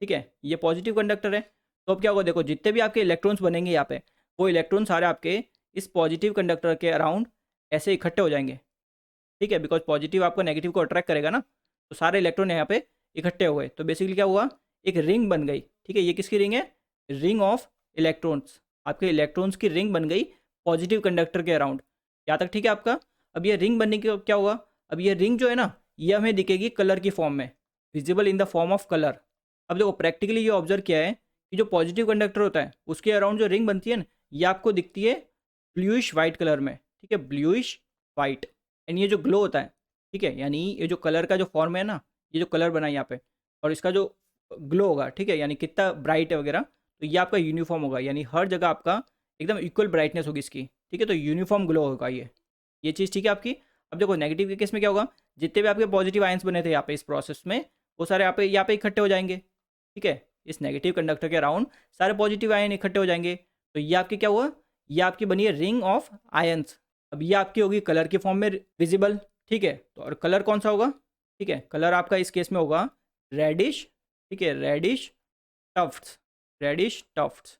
ठीक है, ये पॉजिटिव कंडक्टर है, तो अब क्या होगा, देखो जितने भी आपके इलेक्ट्रॉन्स बनेंगे यहाँ पे, वो इलेक्ट्रॉन सारे आपके इस पॉजिटिव कंडक्टर के अराउंड ऐसे इकट्ठे हो जाएंगे, ठीक है, बिकॉज पॉजिटिव आपका नेगेटिव को अट्रैक्ट करेगा ना, तो सारे इलेक्ट्रॉन यहाँ पे इकट्ठे हो गए, तो बेसिकली क्या हुआ, एक रिंग बन गई, ठीक है, ये किसकी रिंग है, रिंग ऑफ इलेक्ट्रॉन्स, आपके इलेक्ट्रॉन्स की रिंग बन गई पॉजिटिव कंडक्टर के अराउंड। यहाँ तक ठीक है आपका। अब ये रिंग बनने के क्या हुआ, अब ये रिंग जो है ना, ये हमें दिखेगी कलर की फॉर्म में, visible in the form of colour. अब देखो प्रैक्टिकली ये ऑब्जर्व किया है कि जो पॉजिटिव कंडक्टर होता है उसके अराउंड जो रिंग बनती है ना, ये आपको दिखती है ब्लूइश वाइट कलर में, ठीक है, ब्लूइश वाइट, एंड ये जो ग्लो होता है, ठीक है, यानी ये जो कलर का जो फॉर्म है ना, ये जो कलर बना है यहाँ पे, और इसका जो ग्लो होगा, ठीक है, यानी कितना ब्राइट है वगैरह, तो ये आपका यूनिफॉर्म होगा, यानी हर जगह आपका एकदम इक्वल ब्राइटनेस होगी इसकी, ठीक है, तो यूनिफॉर्म ग्लो होगा ये चीज़ ठीक है आपकी। अब देखो नेगेटिव के केस में क्या होगा, जितने भी आपके पॉजिटिव आयंस बने थे यहाँ पे इस प्रोसेस में, वो सारे यहाँ पे इकट्ठे हो जाएंगे, ठीक है। इस नेगेटिव कंडक्टर के अराउंड सारे पॉजिटिव आयन इकट्ठे हो जाएंगे। तो ये आपकी क्या हुआ, ये आपकी बनी है रिंग ऑफ आयंस। अब ये आपकी होगी कलर के फॉर्म में विजिबल, ठीक है। तो और कलर कौन सा होगा, ठीक है, कलर आपका इस केस में होगा रेडिश, ठीक है, reddish tufts, reddish tufts.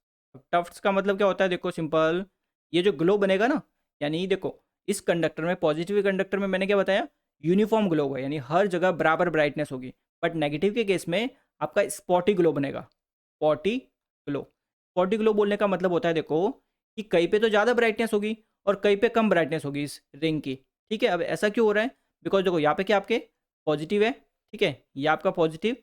Tufts का मतलब क्या होता है, देखो सिंपल, ये जो ग्लो बनेगा ना, यानी देखो इस कंडक्टर में, पॉजिटिव कंडक्टर में मैंने क्या बताया, यूनिफॉर्म ग्लो होगा, यानी हर जगह बराबर ब्राइटनेस होगी। बट नेगेटिव के केस में आपका स्पॉटी ग्लो बनेगा, स्पॉटी ग्लो। स्पॉटी ग्लो बोलने का मतलब होता है देखो कि कहीं पे तो ज़्यादा ब्राइटनेस होगी और कहीं पे कम ब्राइटनेस होगी इस रिंग की, ठीक है। अब ऐसा क्यों हो रहा है, बिकॉज देखो यहाँ पे क्या आपके पॉजिटिव है, ठीक है, ये आपका पॉजिटिव,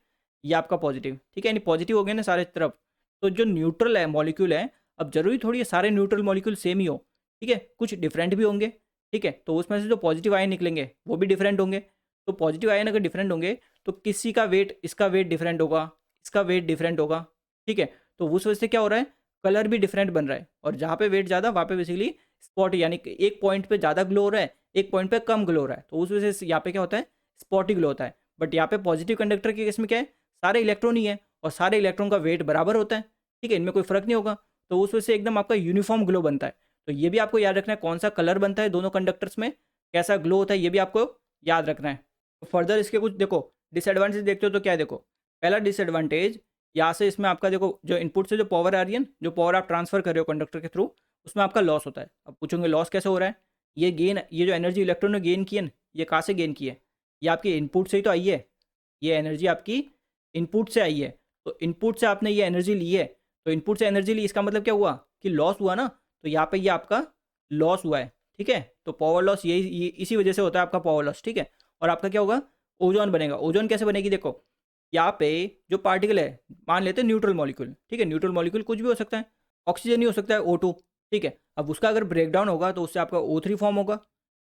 ये आपका पॉजिटिव, ठीक है, यानी पॉजिटिव हो गए ना सारे तरफ। तो जो न्यूट्रल है मॉलिक्यूल है, अब जरूरी थोड़ी है सारे न्यूट्रल मॉलिक्यूल सेम ही हो, ठीक है, कुछ डिफरेंट भी होंगे, ठीक है। तो उसमें से जो पॉजिटिव आयन निकलेंगे वो भी डिफरेंट होंगे। तो पॉजिटिव आयन अगर डिफरेंट होंगे तो किसी का वेट, इसका वेट डिफरेंट होगा, इसका वेट डिफरेंट होगा, ठीक है। तो उस वजह से क्या हो रहा है, कलर भी डिफरेंट बन रहा है। और जहाँ पे वेट ज़्यादा वहाँ पे बेसिकली स्पॉट, यानी कि एक पॉइंट पे ज़्यादा ग्लो हो रहा है, एक पॉइंट पे कम ग्लो हो रहा है, तो उस वजह से यहाँ पे क्या होता है, स्पॉटी ग्लो होता है। बट यहाँ पे पॉजिटिव कंडक्टर के केस में क्या है, सारे इलेक्ट्रॉन ही है और सारे इलेक्ट्रॉन का वेट बराबर होता है, ठीक है, इनमें कोई फर्क नहीं होगा। तो उस वजह से एकदम आपका यूनिफॉर्म ग्लो बनता है। तो ये भी आपको याद रखना है, कौन सा कलर बनता है दोनों कंडक्टर्स में, कैसा ग्लो होता है, ये भी आपको याद रखना है। तो फर्दर इसके कुछ देखो डिसएडवांटेज देखते हो तो क्या है, देखो पहला डिसएडवांटेज, यहाँ से इसमें आपका देखो जो इनपुट से जो पावर आ रही है, जो पावर आप ट्रांसफर कर रहे हो कंडक्टर के थ्रू, उसमें आपका लॉस होता है। अब पूछोगे लॉस कैसे हो रहा है, ये गेन, ये जो एनर्जी इलेक्ट्रॉन ने गेन की है ना, ये कहाँ से गेन की है, ये आपके इनपुट से ही तो आई है, ये एनर्जी आपकी इनपुट से आई है। तो इनपुट से आपने ये एनर्जी ली है, तो इनपुट से एनर्जी ली, इसका मतलब क्या हुआ कि लॉस हुआ ना, तो यहाँ पे ये आपका लॉस हुआ है, ठीक है। तो पावर लॉस ये इसी वजह से होता है आपका पावर लॉस, ठीक है। और आपका क्या होगा, ओजोन बनेगा। ओजोन कैसे बनेगी, देखो यहाँ पे जो पार्टिकल है, मान लेते हैं न्यूट्रल मॉलिक्यूल, ठीक है, न्यूट्रल मॉलिक्यूल कुछ भी हो सकता है, ऑक्सीजन ही हो सकता है, O2, ठीक है। अब उसका अगर ब्रेकडाउन होगा तो उससे आपका O3 फॉर्म होगा,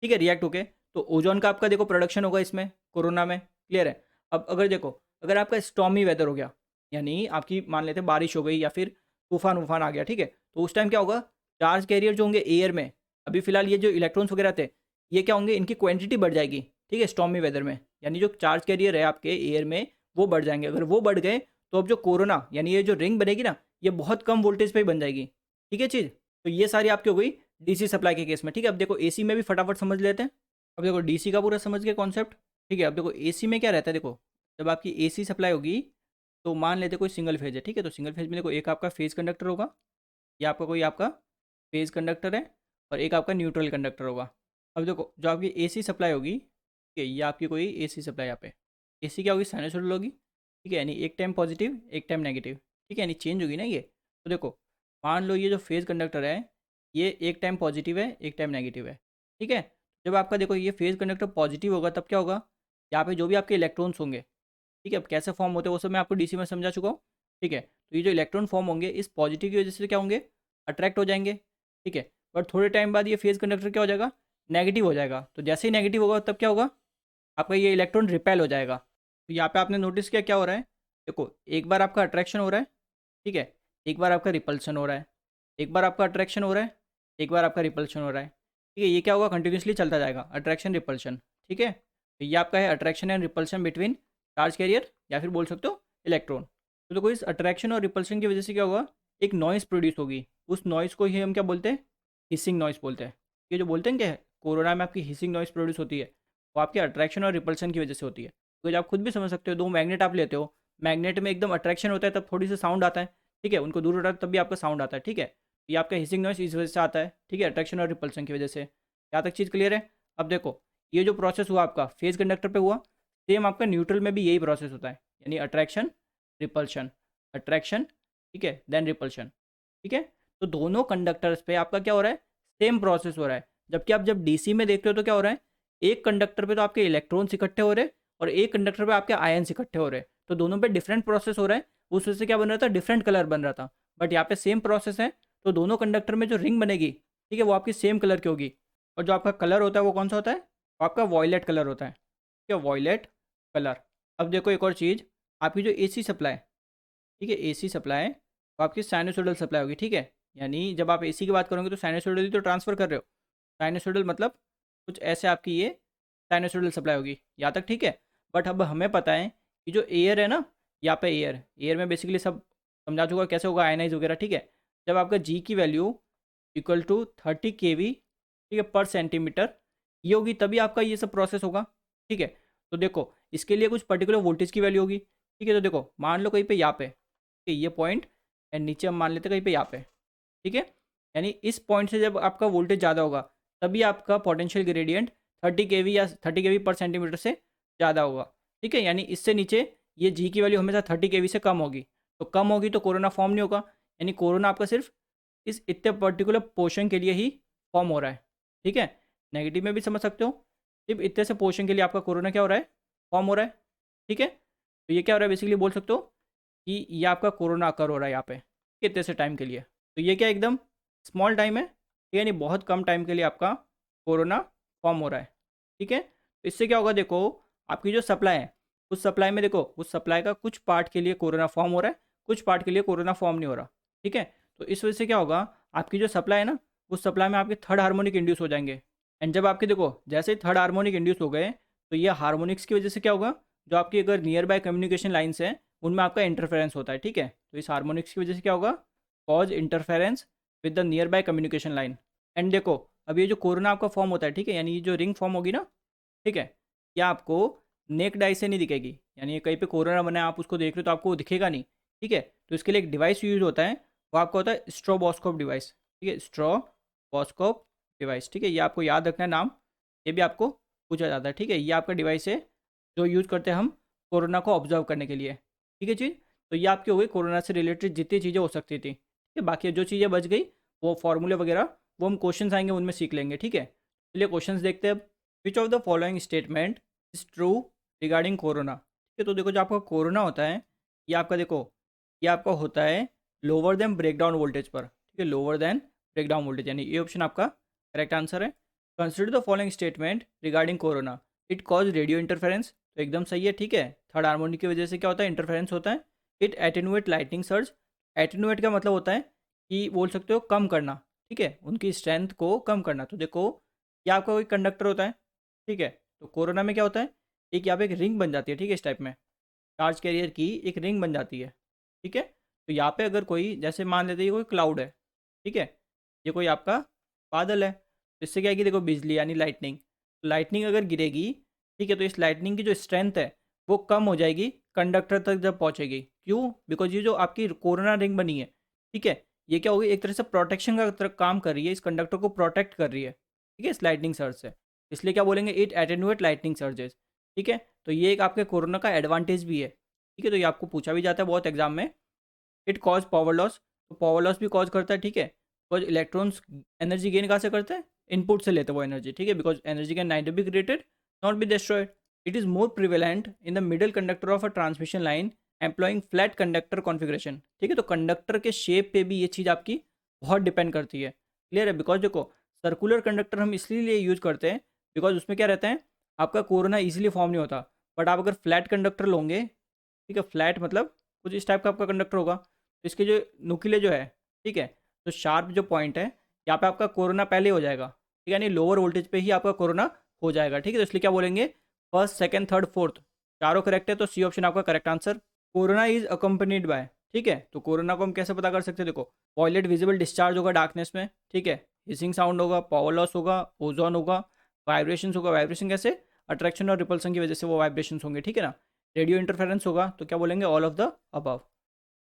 ठीक है, रिएक्ट होके। तो ओजोन का आपका देखो प्रोडक्शन होगा इसमें, कोरोना में, क्लियर है। अब अगर देखो, अगर आपका स्टॉर्मी वेदर हो गया, यानी आपकी मान लेते हैं बारिश हो गई या फिर तूफान वूफान आ गया, ठीक है, तो उस टाइम क्या होगा, चार्ज कैरियर जो होंगे एयर में, अभी फिलहाल ये जो इलेक्ट्रॉन्स वगैरह थे, ये क्या होंगे, इनकी क्वांटिटी बढ़ जाएगी, ठीक है, स्टॉर्मी वेदर में, यानी जो चार्ज कैरियर है आपके एयर में वो बढ़ जाएंगे। अगर वो बढ़ गए तो अब जो कोरोना, यानी ये जो रिंग बनेगी ना, ये बहुत कम वोल्टेज पे ही बन जाएगी, ठीक है चीज़। तो ये सारी आपकी हो गई डीसी सप्लाई के केस में, ठीक है। अब देखो एसी में भी फटाफट समझ लेते हैं। अब देखो डीसी का पूरा समझ गए कॉन्सेप्ट, ठीक है। अब देखो एसी में क्या रहता है, देखो जब आपकी एसी सप्लाई होगी तो मान लेते कोई सिंगल फेज है, ठीक है, तो सिंगल फेज में देखो एक आपका फेज कंडक्टर होगा, ये आपका कोई आपका फेज कंडक्टर है, और एक आपका न्यूट्रल कंडक्टर होगा। अब देखो जो आपकी एसी सप्लाई होगी, ठीक है, ये आपकी कोई एसी सप्लाई, यहाँ पे एसी क्या होगी, साइनसोइडल होगी, ठीक है, यानी एक टाइम पॉजिटिव एक टाइम नेगेटिव, ठीक है, यानी चेंज होगी ना ये। तो देखो मान लो ये जो फेज़ कंडक्टर है, ये एक टाइम पॉजिटिव है एक टाइम नेगेटिव है, ठीक है। जब आपका देखो ये फेज़ कंडक्टर पॉजिटिव होगा तब क्या होगा, यहाँ पे जो भी आपके इलेक्ट्रॉन्स होंगे, ठीक है, अब कैसे फॉर्म होते हैं वो सब मैं आपको डीसी में समझा चुका हूँ, ठीक है। तो ये जो इलेक्ट्रॉन फॉर्म होंगे इस पॉजिटिव की वजह से क्या होंगे, अट्रैक्ट हो जाएंगे, ठीक है। बट थोड़े टाइम बाद ये फेज़ कंडक्टर क्या हो जाएगा, नेगेटिव हो जाएगा। तो जैसे ही नेगेटिव होगा तब क्या होगा, आपका ये इलेक्ट्रॉन रिपेल हो जाएगा। तो यहाँ पे आपने नोटिस किया क्या हो रहा है, देखो एक बार आपका अट्रैक्शन हो रहा है, ठीक है, एक बार आपका रिपल्शन हो रहा है, एक बार आपका अट्रैक्शन हो रहा है, एक बार आपका रिपल्शन हो रहा है, ठीक है। ये क्या होगा, कंटिन्यूसली चलता जाएगा, अट्रैक्शन रिपल्शन, ठीक है। तो ये आपका है attraction and repulsion between charge carrier या फिर बोल सकते हो इलेक्ट्रॉन। तो देखो इस अट्रैक्शन और रिपल्शन की वजह से क्या होगा, एक नॉइज़ प्रोड्यूस होगी, उस नॉइज़ को ही हम क्या बोलते हैं, हिसिंग नॉइज़ बोलते हैं। ये जो बोलते हैं क्या है, कोरोना में आपकी हिसिंग नॉइज़ प्रोड्यूस होती है, वो आपके अट्रैक्शन और रिपल्शन की वजह से होती है। तो आप खुद भी समझ सकते हो, दो मैग्नेट आप लेते हो, मैग्नेट में एकदम अट्रैक्शन होता है तब थोड़ी सी साउंड आता है, ठीक है, उनको दूर हटाते तब भी आपका साउंड आता है, ठीक है। ये आपका हिसिंग नॉइस इस वजह से आता है, ठीक है, अट्रैक्शन और रिपल्शन की वजह से। यहाँ तक चीज़ क्लियर है। अब देखो ये जो प्रोसेस हुआ आपका फेज कंडक्टर पे हुआ, सेम आपका न्यूट्रल में भी यही प्रोसेस होता है, यानी अट्रैक्शन रिपल्शन, अट्रैक्शन, ठीक है, देन रिपल्शन, ठीक है। तो दोनों कंडक्टर्स पे आपका क्या हो रहा है, सेम प्रोसेस हो रहा है। जबकि आप जब डीसी में देखते हो तो क्या हो रहा है, एक कंडक्टर पे तो आपके इलेक्ट्रॉन्स इकट्ठे हो रहे हैं और एक कंडक्टर पे आपके आयन्स इकट्ठे हो रहे हैं, तो दोनों पे डिफरेंट प्रोसेस हो रहा है। उस वजह से क्या बन रहा था, डिफरेंट कलर बन रहा था। बट यहाँ पे सेम प्रोसेस है, तो दोनों कंडक्टर में जो रिंग बनेगी, ठीक है, वो आपकी सेम कलर की होगी। और जो आपका कलर होता है वो कौन सा होता है, वो आपका वॉयलेट कलर होता है, ठीक है, वॉयलेट कलर। अब देखो एक और चीज़, आपकी जो एसी सप्लाई, ठीक है, एसी सप्लाई तो आपकी साइनोसोडल सप्लाई होगी, ठीक है। यानी जब आप एसी की बात करोगे तो साइनोसोडल ही तो ट्रांसफ़र कर रहे हो, साइनोसोडल मतलब कुछ ऐसे आपकी ये साइनोसोडल सप्लाई होगी, यहाँ तक ठीक है। बट अब हमें पता है ये जो एयर है ना, यहाँ पे एयर में बेसिकली सब समझा चुका कैसे होगा आयनाइज वगैरह, ठीक है। जब आपका जी की वैल्यू इक्वल टू 30 kV, ठीक है, पर सेंटीमीटर, ये होगी तभी आपका ये सब प्रोसेस होगा, ठीक है। तो देखो इसके लिए कुछ पर्टिकुलर वोल्टेज की वैल्यू होगी, ठीक है। तो देखो मान लो कहीं पे यहाँ पे, ठीक है, ये पॉइंट, एंड नीचे हम मान लेते हैं कहीं पे यहाँ पे, ठीक है। यानी इस पॉइंट से जब आपका वोल्टेज ज़्यादा होगा तभी आपका पोटेंशियल ग्रेडियंट 30 kV या 30 kV पर सेंटीमीटर से ज़्यादा होगा, ठीक है। यानी इससे नीचे ये जी की वैल्यू हमेशा 30 kV से कम होगी, तो कम होगी तो कोरोना फॉर्म नहीं होगा, यानी कोरोना आपका सिर्फ इस इतने पर्टिकुलर पोर्शन के लिए ही फॉर्म हो रहा है, ठीक है। नेगेटिव में भी समझ सकते हो, सिर्फ इतने से पोर्शन के लिए आपका कोरोना क्या हो रहा है, फॉर्म हो रहा है, ठीक है। तो ये क्या हो रहा है बेसिकली बोल सकते हो कि ये आपका कोरोना अकर हो रहा है यहाँ पे कितने से टाइम के लिए। तो ये क्या एकदम स्मॉल टाइम है, ठीक है, यानी बहुत कम टाइम के लिए आपका कोरोना फॉर्म हो रहा है, ठीक है। तो इससे क्या होगा, देखो आपकी जो सप्लाई है उस सप्लाई में देखो उस सप्लाई का कुछ पार्ट के लिए कोरोना फॉर्म हो रहा है, कुछ पार्ट के लिए कोरोना फॉर्म नहीं हो रहा, ठीक है। तो इस वजह से क्या होगा, आपकी जो सप्लाई है ना उस सप्लाई में आपके थर्ड हार्मोनिक इंड्यूस हो जाएंगे, एंड जब आपके देखो जैसे ही थर्ड हार्मोनिक इंड्यूस हो गए तो ये हार्मोनिक्स की वजह से क्या होगा, जो आपकी अगर नियर बाय कम्युनिकेशन लाइन्स हैं उनमें आपका इंटरफेरेंस होता है, ठीक है। तो इस हार्मोनिक्स की वजह से क्या होगा, cause interference with the near by communication line. And देखो अब ये जो कोरोना आपका फॉर्म होता है, ठीक है, यानी ये जो रिंग फॉर्म होगी ना, ठीक है, ये आपको नेक डाई से नहीं दिखेगी, यानी ये कहीं पे कोरोना बना है आप उसको देख रहे हो तो आपको दिखेगा नहीं, ठीक है। तो इसके लिए एक डिवाइस यूज होता है, वो आपका होता है स्ट्रोबोस्कोप डिवाइस, ठीक है, स्ट्रोबोस्कोप डिवाइस, ठीक है। ये आपको याद रखना है नाम, ये भी आपको पूछा जाता है, ठीक है। ये आपका डिवाइस है जो यूज़ करते हैं हम कोरोना को ऑब्जर्व करने के लिए, ठीक है चीज़। तो ये आपकी हो गई कोरोना से रिलेटेड जितनी चीज़ें हो सकती थी, ठीक है। बाकी जो चीज़ें बच गई वो फॉर्मूले वगैरह वो हम क्वेश्चंस आएंगे उनमें सीख लेंगे, ठीक है। चलिए क्वेश्चंस देखते हैं अब। Which of the following statement is true regarding corona, ठीक है। तो देखो जो आपका कोरोना होता है ये आपका देखो ये आपका होता है लोअर देन ब्रेकडाउन वोल्टेज पर, ठीक है, लोअर देन ब्रेकडाउन वोल्टेज, यानी ये ऑप्शन आपका करेक्ट आंसर है। Consider the following statement regarding corona, it cause radio interference, तो एकदम सही है, ठीक है। थर्ड हार्मोनिक की वजह से क्या होता है, इंटरफेरेंस होता है। इट एटेनुएट लाइटनिंग सर्ज, एटेनुएट का मतलब होता है कि बोल सकते हो कम करना, ठीक है, उनकी स्ट्रेंथ को कम करना। तो देखो ये आपका कोई कंडक्टर होता है, ठीक है। तो कोरोना में क्या होता है, एक यहाँ पे एक रिंग बन जाती है, ठीक है, इस टाइप में चार्ज कैरियर की एक रिंग बन जाती है, ठीक है। तो यहाँ पे अगर कोई जैसे मान लेते हैं ये कोई क्लाउड है, ठीक है, ये कोई आपका बादल है, तो इससे क्या है कि देखो बिजली यानी लाइटनिंग, लाइटनिंग अगर गिरेगी, ठीक है, तो इस लाइटनिंग की जो स्ट्रेंथ है वो कम हो जाएगी कंडक्टर तक जब पहुँचेगी। क्यों, बिकॉज ये जो आपकी कोरोना रिंग बनी है, ठीक है, ये क्या होगी एक तरह से प्रोटेक्शन का काम कर रही है, इस कंडक्टर को प्रोटेक्ट कर रही है, ठीक है, इस लाइटनिंग सर्ज से। इसलिए क्या बोलेंगे, इट एटेनुएट लाइटनिंग सर्जेस, ठीक है। तो ये एक आपके कोरोना का एडवांटेज भी है, ठीक है। तो ये आपको पूछा भी जाता है बहुत एग्जाम में। इट कॉज पावर लॉस, तो पावर लॉस भी कॉज करता है, ठीक है। बिकॉज इलेक्ट्रॉन्स एनर्जी गेन कहाँ से करते हैं, इनपुट से लेते हैं वो एनर्जी, ठीक है। Because energy can neither be created not be destroyed. It is more prevalent in the middle conductor of a transmission line employing flat conductor configuration, ठीक है। तो कंडक्टर के शेप पे भी ये चीज़ आपकी बहुत डिपेंड करती है, क्लियर है। बिकॉज देखो सर्कुलर कंडक्टर हम इसलिए यूज़ करते हैं बिकॉज उसमें क्या रहता है, आपका कोरोना ईजिली फॉर्म नहीं होता। बट आप अगर फ्लैट कंडक्टर लोगे, ठीक है, फ्लैट मतलब कुछ इस टाइप का आपका कंडक्टर होगा, तो इसके जो नुकीले जो है, ठीक है, तो शार्प जो पॉइंट है यहाँ पे आपका कोरोना पहले हो जाएगा, ठीक है, यानी लोअर वोल्टेज पे ही आपका कोरोना हो जाएगा, ठीक है। तो इसलिए क्या बोलेंगे, फर्स्ट सेकंड थर्ड फोर्थ चारों करेक्ट है, तो सी ऑप्शन आपका correct answer. Corona is accompanied by, ठीक है, तो कोरोना को हम कैसे पता कर सकते हैं, देखो वॉयलेट विजिबल डिस्चार्ज होगा डार्कनेस में, ठीक है, हिसिंग साउंड होगा, पावर लॉस होगा, ओजोन होगा, वाइब्रेशन होगा, वाइब्रेशन कैसे, अट्रैक्शन और रिपल्सन की वजह से वो वाइब्रेशन होंगे, ठीक है ना। रेडियो इंटरफेरेंस होगा, तो क्या बोलेंगे, all of the above.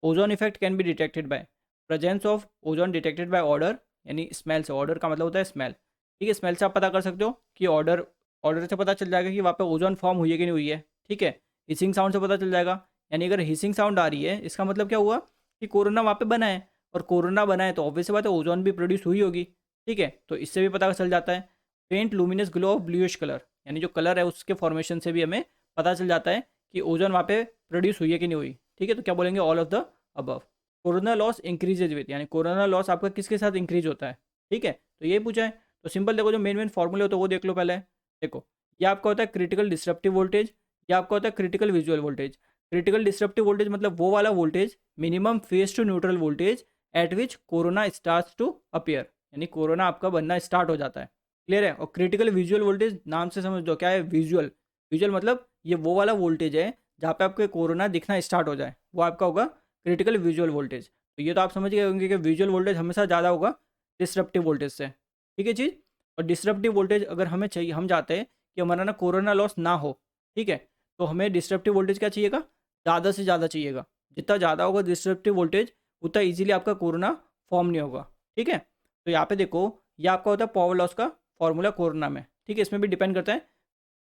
Ozone effect can be detected by presence of ozone detected by order, यानी स्मेल से, ऑर्डर का मतलब होता है स्मेल, ठीक है। स्मेल से आप पता कर सकते हो कि ऑर्डर, ऑर्डर से पता चल जाएगा कि वहाँ पे ओजोन फॉर्म हुई है कि नहीं हुई है, ठीक है। हिसिंग साउंड से पता चल जाएगा, यानी अगर हिसिंग साउंड आ रही है इसका मतलब क्या हुआ कि कोरोना वहाँ पे बना है, और कोरोना बना है तो ऑब्वियस बात है ओजोन भी प्रोड्यूस हुई होगी, ठीक है। तो इससे भी पता चल जाता है। फेंट luminous glow of bluish colour, यानी जो कलर है उसके फॉर्मेशन से भी हमें पता चल जाता है कि ओजोन वहाँ पे प्रोड्यूस हुई है कि नहीं हुई, ठीक है। तो क्या बोलेंगे, all of the above. Corona loss increases with, यानी कोरोना लॉस आपका किसके साथ इंक्रीज होता है, ठीक है। तो ये पूछा है, तो सिंपल देखो जो मेन मेन फॉर्मूले होते हैं वो देख लो पहले। देखो ये आपका होता है क्रिटिकल डिस्रप्टिव वोल्टेज, ये आपका होता है critical visual voltage. Critical disruptive voltage मतलब वो वाला voltage minimum phase to neutral voltage at which corona starts to appear, यानी कोरोना आपका बनना स्टार्ट हो जाता है, क्लियर है। और क्रिटिकल विजुअल वोल्टेज नाम से समझ दो क्या है, विजुअल, विजुअल मतलब ये वो वाला वोल्टेज है जहाँ पे आपको कोरोना दिखना स्टार्ट हो जाए, वो आपका होगा क्रिटिकल विजुअल वोल्टेज। तो ये तो आप समझ गए होंगे कि विजुअल वोल्टेज हमेशा ज़्यादा होगा डिसरप्टिव वोल्टेज से, ठीक है चीज़। और डिसरप्टिव वोल्टेज अगर हमें चाहिए, हम चाहते हैं कि हमारा ना कोरोना लॉस ना हो, ठीक है, तो हमें डिसरप्टिव वोल्टेज क्या चाहिएगा, ज़्यादा से ज़्यादा चाहिएगा। जितना ज़्यादा होगा डिसरप्टिव वोल्टेज, उतना ईजिली आपका कोरोना फॉर्म नहीं होगा, ठीक है। तो यहाँ पे देखो, ये आपका होता है पावर लॉस का फॉर्मूला कोरोना में, ठीक है। इसमें भी डिपेंड करता है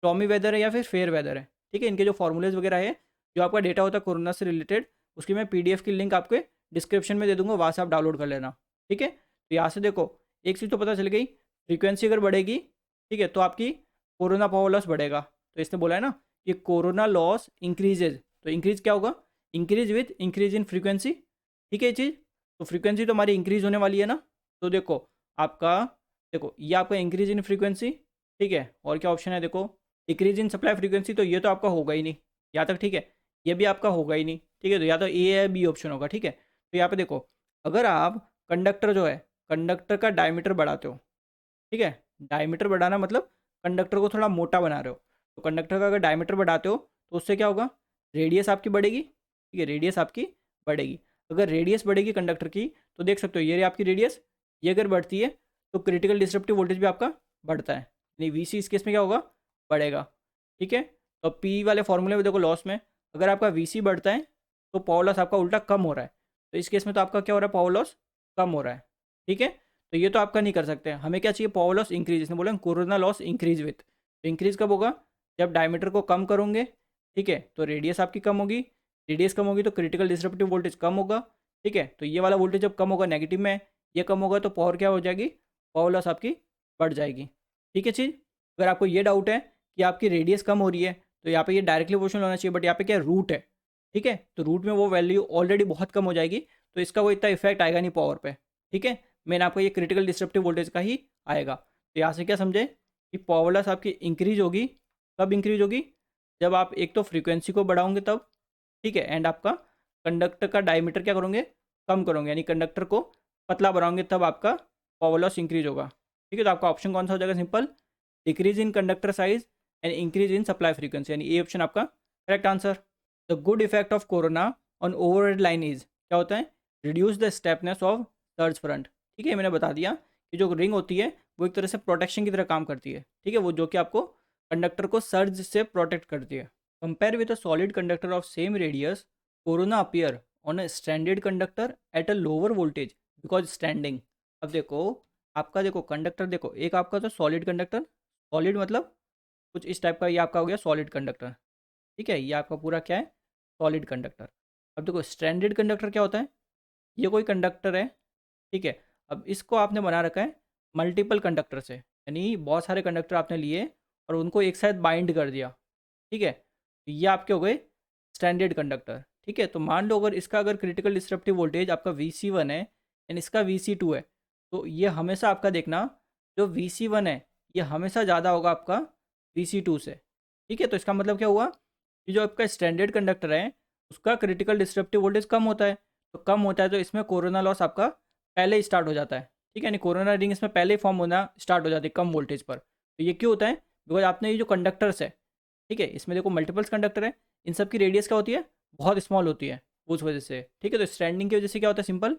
टॉमी वेदर है या फिर फेयर वेदर है, ठीक है। इनके जो फॉर्मूलेज वगैरह है, जो आपका डेटा होता है कोरोना से रिलेटेड, उसकी मैं पीडीएफ की लिंक आपके डिस्क्रिप्शन में दे दूंगा, वहाँ से आप डाउनलोड कर लेना, ठीक है। तो यहाँ से देखो, एक चीज़ तो पता चल गई, फ्रीक्वेंसी अगर बढ़ेगी, ठीक है, तो आपकी कोरोना पावर लॉस बढ़ेगा। तो इसने बोला है ना कि कोरोना लॉस इंक्रीजेज, तो इंक्रीज क्या होगा, increase with increase in frequency, ठीक है ये चीज़। तो फ्रीक्वेंसी तो हमारी इंक्रीज होने वाली है ना, तो देखो आपका, देखो ये आपका इंक्रीज इन फ्रीक्वेंसी, ठीक है। और क्या ऑप्शन है, देखो डिक्रीज इन सप्लाई फ्रीक्वेंसी, तो ये तो आपका होगा ही नहीं यहाँ तक, ठीक है। ये भी आपका होगा ही नहीं, ठीक है। तो या तो ए या बी ऑप्शन होगा, ठीक है। तो यहाँ पे देखो, अगर आप कंडक्टर जो है, कंडक्टर का डायमीटर बढ़ाते हो, ठीक है, डायमीटर बढ़ाना मतलब कंडक्टर को थोड़ा मोटा बना रहे हो, तो कंडक्टर का अगर डायमीटर बढ़ाते हो तो उससे क्या होगा, रेडियस आपकी बढ़ेगी, ठीक है, रेडियस आपकी बढ़ेगी। अगर रेडियस बढ़ेगी कंडक्टर की, तो देख सकते हो ये आपकी रेडियस, ये अगर बढ़ती है तो क्रिटिकल डिसरप्टिव वोल्टेज भी आपका बढ़ता है, यानी वी सी इस केस में क्या होगा, बढ़ेगा, ठीक है। तो पी वाले फॉर्मूले में देखो, लॉस में अगर आपका वी सी बढ़ता है तो पावर लॉस आपका उल्टा कम हो रहा है, तो इस केस में तो आपका क्या हो रहा है, पावर लॉस कम हो रहा है, ठीक है। तो ये तो आपका नहीं कर सकते, हमें क्या चाहिए, पावर लॉस इंक्रीज। इसने बोला कोरोना लॉस इंक्रीज विथ, तो इंक्रीज कब होगा, जब डायमीटर को कम करोगे, ठीक है, तो रेडियस आपकी कम होगी, रेडियस कम होगी तो क्रिटिकल डिसरप्टिव वोल्टेज कम होगा, ठीक है। तो ये वाला वोल्टेज जब कम होगा, नेगेटिव में ये कम होगा, तो पावर क्या हो जाएगी, पावर लॉस आपकी बढ़ जाएगी, ठीक है चीज़। अगर आपको ये डाउट है कि आपकी रेडियस कम हो रही है, तो यहाँ पे ये डायरेक्टली प्रोपोर्शनल होना चाहिए, बट यहाँ पे क्या रूट है, ठीक है, तो रूट में वो वैल्यू ऑलरेडी बहुत कम हो जाएगी, तो इसका कोई इतना इफेक्ट आएगा नहीं पावर पे, ठीक है। मेन आपका ये क्रिटिकल डिसरप्टिव वोल्टेज का ही आएगा। तो यहाँ से क्या समझे कि पावर लॉस आपकी इंक्रीज होगी, कब इंक्रीज होगी, जब आप एक तो फ्रीक्वेंसी को बढ़ाओगे तब, ठीक है, एंड आपका कंडक्टर का डायमीटर क्या करोगे, कम करोगे, यानी कंडक्टर को पतला बनाओगे, तब आपका पावर लॉस इंक्रीज होगा, ठीक है। तो आपका ऑप्शन कौन सा हो जाएगा, simple, decrease in conductor size and increase in supply frequency, यानी ए ऑप्शन आपका correct answer. The good effect of corona on overhead line is, क्या होता है, reduce the स्टेपनेस of surge front, ठीक है। मैंने बता दिया कि जो रिंग होती है वो एक तरह से प्रोटेक्शन की तरह काम करती है, ठीक है, वो जो कि आपको कंडक्टर को सर्ज से प्रोटेक्ट करती है। Compare with a solid conductor of same radius, corona appear on a standard conductor at a lower voltage because standing. अब देखो आपका, देखो कंडक्टर, देखो एक आपका तो सॉलिड कंडक्टर, सॉलिड मतलब कुछ इस टाइप का, ये आपका हो गया सॉलिड कंडक्टर, ठीक है, ये आपका पूरा क्या है, सॉलिड कंडक्टर। अब देखो स्ट्रैंडेड कंडक्टर क्या होता है, ये कोई कंडक्टर है, ठीक है, अब इसको आपने बना रखा है मल्टीपल कंडक्टर से, यानी बहुत सारे कंडक्टर आपने लिए और उनको एक साथ बाइंड कर दिया, ठीक है, तो ये आपके हो गए स्टैंडर्ड कंडक्टर, ठीक है। तो मान लो अगर इसका अगर क्रिटिकल डिसरप्टिव वोल्टेज आपका VC1 है एंड इसका VC2 है, तो ये हमेशा आपका देखना, जो VC1 है ये हमेशा ज़्यादा होगा आपका VC2 से, ठीक है। तो इसका मतलब क्या हुआ कि जो आपका स्टैंडर्ड कंडक्टर है उसका क्रिटिकल डिसरप्टिव वोल्टेज कम होता है, तो कम होता है तो इसमें कोरोना लॉस आपका पहले ही स्टार्ट हो जाता है, ठीक है, यानी कोरोना रिंग इसमें पहले ही फॉर्म होना स्टार्ट हो जाती है कम वोल्टेज पर। तो ये क्यों होता है, बिकॉज आपने ये जो कंडक्टर्स है, ठीक है, इसमें देखो मल्टीपल्स कंडक्टर है, इन सब की रेडियस क्या होती है, बहुत स्मॉल होती है, उस वजह से, ठीक है। तो स्टैंडिंग की वजह से क्या होता है, simple,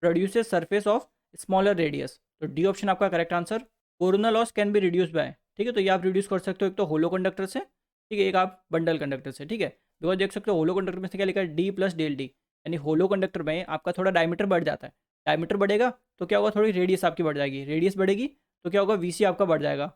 produces surface of smaller radius, तो डी ऑप्शन आपका correct answer. Corona loss can be reduce bye, ठीक है, तो ये आप रिड्यूस कर सकते हो एक तो होलो कंडक्टर से, ठीक है, एक आप बंडल कंडक्टर से, ठीक है। बिकॉज देख सकते हो होलो कंडक्टर में से क्या लिखा है, डी प्लस डेल डी, यानी होलो कंडक्टर में आपका थोड़ा डायमीटर बढ़ जाता है, डायमीटर बढ़ेगा तो क्या होगा, थोड़ी रेडियस आपकी बढ़ जाएगी, रेडियस बढ़ेगी तो क्या होगा, वीसी आपका बढ़ जाएगा,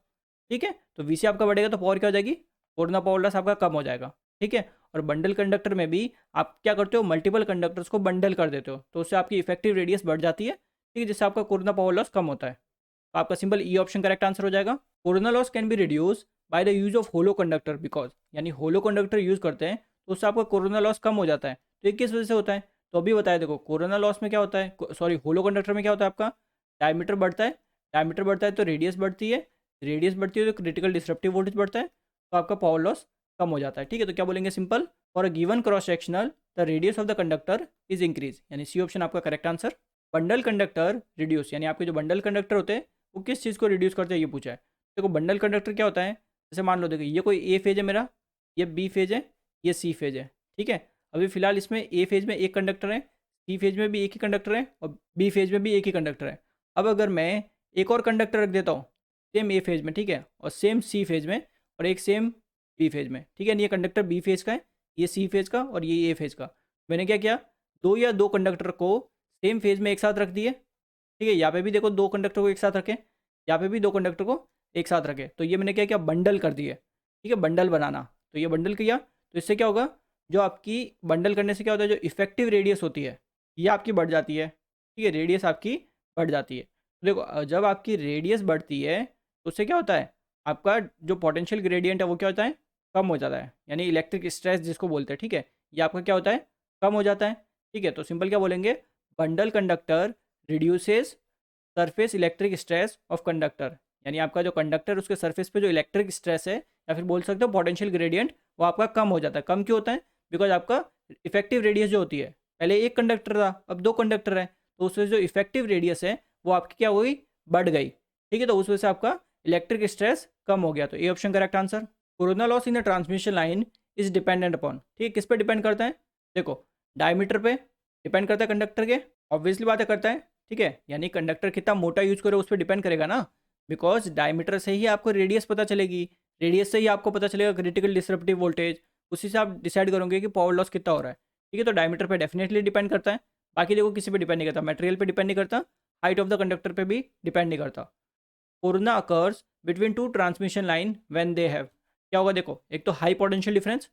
ठीक है। तो वीसी आपका बढ़ेगा तो पावर क्या हो जाएगी, कोरोना पावर लॉस आपका कम हो जाएगा, ठीक है। और बंडल कंडक्टर में भी आप क्या करते हो, मल्टीपल कंडक्टर्स को बंडल कर देते हो, तो उससे आपकी इफेक्टिव रेडियस बढ़ जाती है, ठीक है, जिससे आपका कोरोना पावर लॉस कम होता है। तो आपका simple E option correct answer हो जाएगा। Corona loss can be reduce by the use of hollow conductor, because यानी होलो कंडक्टर यूज करते हैं तो उससे आपका कोरोना लॉस कम हो जाता है। तो ये किस वजह से होता है, तो अभी बताया, देखो कोरोना लॉस में क्या होता है, सॉरी होलो कंडक्टर में क्या होता है, आपका डायमीटर बढ़ता है, डायमीटर बढ़ता है तो रेडियस बढ़ती है, रेडियस बढ़ती है तो क्रिटिकल डिसरप्टिव वोल्टेज बढ़ता है, तो आपका पावर लॉस कम हो जाता है, ठीक है। तो क्या बोलेंगे, simple, for a given cross sectional the radius of the conductor is increase, यानी सी ऑप्शन आपका correct answer. Bundle conductor reduce, यानी आपके जो बंडल कंडक्टर होते हैं वो किस चीज़ को रिड्यूस करते हैं, ये पूछा है। देखो बंडल कंडक्टर क्या होता है, जैसे मान लो, देखो ये कोई ए फेज है मेरा, ये बी फेज है, ये सी फेज है, ठीक है। अभी फिलहाल इसमें ए फेज में एक कंडक्टर है, सी फेज में भी एक ही कंडक्टर है और बी फेज में भी एक ही कंडक्टर है। अब अगर मैं एक और कंडक्टर रख देता हूँ सेम ए फेज में, ठीक है, और सेम सी फेज में और एक सेम बी फेज में, ठीक है, ये कंडक्टर बी फेज का है, ये सी फेज का और ये ए फेज का। मैंने क्या किया, दो या दो कंडक्टर को सेम फेज में एक साथ रख दिए, ठीक है। यहाँ पे भी देखो दो कंडक्टर को एक साथ रखें, यहाँ पे भी दो कंडक्टर को एक साथ रखें, तो ये मैंने क्या किया, बंडल कर दिए, ठीक है, बंडल बनाना। तो ये बंडल किया तो इससे क्या होगा, जो आपकी बंडल करने से क्या होता है, जो इफेक्टिव रेडियस होती है ये आपकी बढ़ जाती है, ठीक है, रेडियस आपकी बढ़ जाती है। तो देखो जब आपकी रेडियस बढ़ती है तो उससे क्या होता है, आपका जो पोटेंशियल ग्रेडियंट है वो क्या होता है, कम हो जाता है, यानी इलेक्ट्रिक स्ट्रेस जिसको बोलते हैं, ठीक है, ये आपका क्या होता है, कम हो जाता है, ठीक है। तो सिंपल क्या बोलेंगे, bundle conductor reduces surface electric stress of conductor, यानी आपका जो कंडक्टर उसके सरफेस पे जो इलेक्ट्रिक स्ट्रेस है या फिर बोल सकते हो पोटेंशियल ग्रेडियंट, वो आपका कम हो जाता है। कम क्यों होता है, बिकॉज आपका इफेक्टिव रेडियस जो होती है, पहले एक कंडक्टर था अब दो कंडक्टर है, तो उससे जो इफेक्टिव रेडियस है वो आपकी क्या हुई, बढ़ गई, ठीक है। तो उस वजह से आपका इलेक्ट्रिक स्ट्रेस कम हो गया, तो A option correct answer. Corona loss in the transmission line is dependent upon, ठीक है, किस पे डिपेंड करता है, देखो डायमीटर पे डिपेंड करता है कंडक्टर के, ऑब्वियसली बात है करता है, ठीक है, यानी कंडक्टर कितना मोटा यूज करे उस पर डिपेंड करेगा ना, बिकॉज डायमीटर से ही आपको रेडियस पता चलेगी, रेडियस से ही आपको पता चलेगा क्रिटिकल डिसरप्टिव वोल्टेज, उसी से आप डिसाइड करोगे कि पावर लॉस कितना हो रहा है, ठीक है। तो डायमीटर पे डेफिनेटली डिपेंड करता है, बाकी देखो किसी पे डिपेंड नहीं करता, मटेरियल पे डिपेंड नहीं करता, हाइट ऑफ द कंडक्टर पे भी डिपेंड नहीं करता। Corona occurs between two transmission line when they have, क्या होगा, देखो एक तो हाई पोटेंशियल डिफरेंस,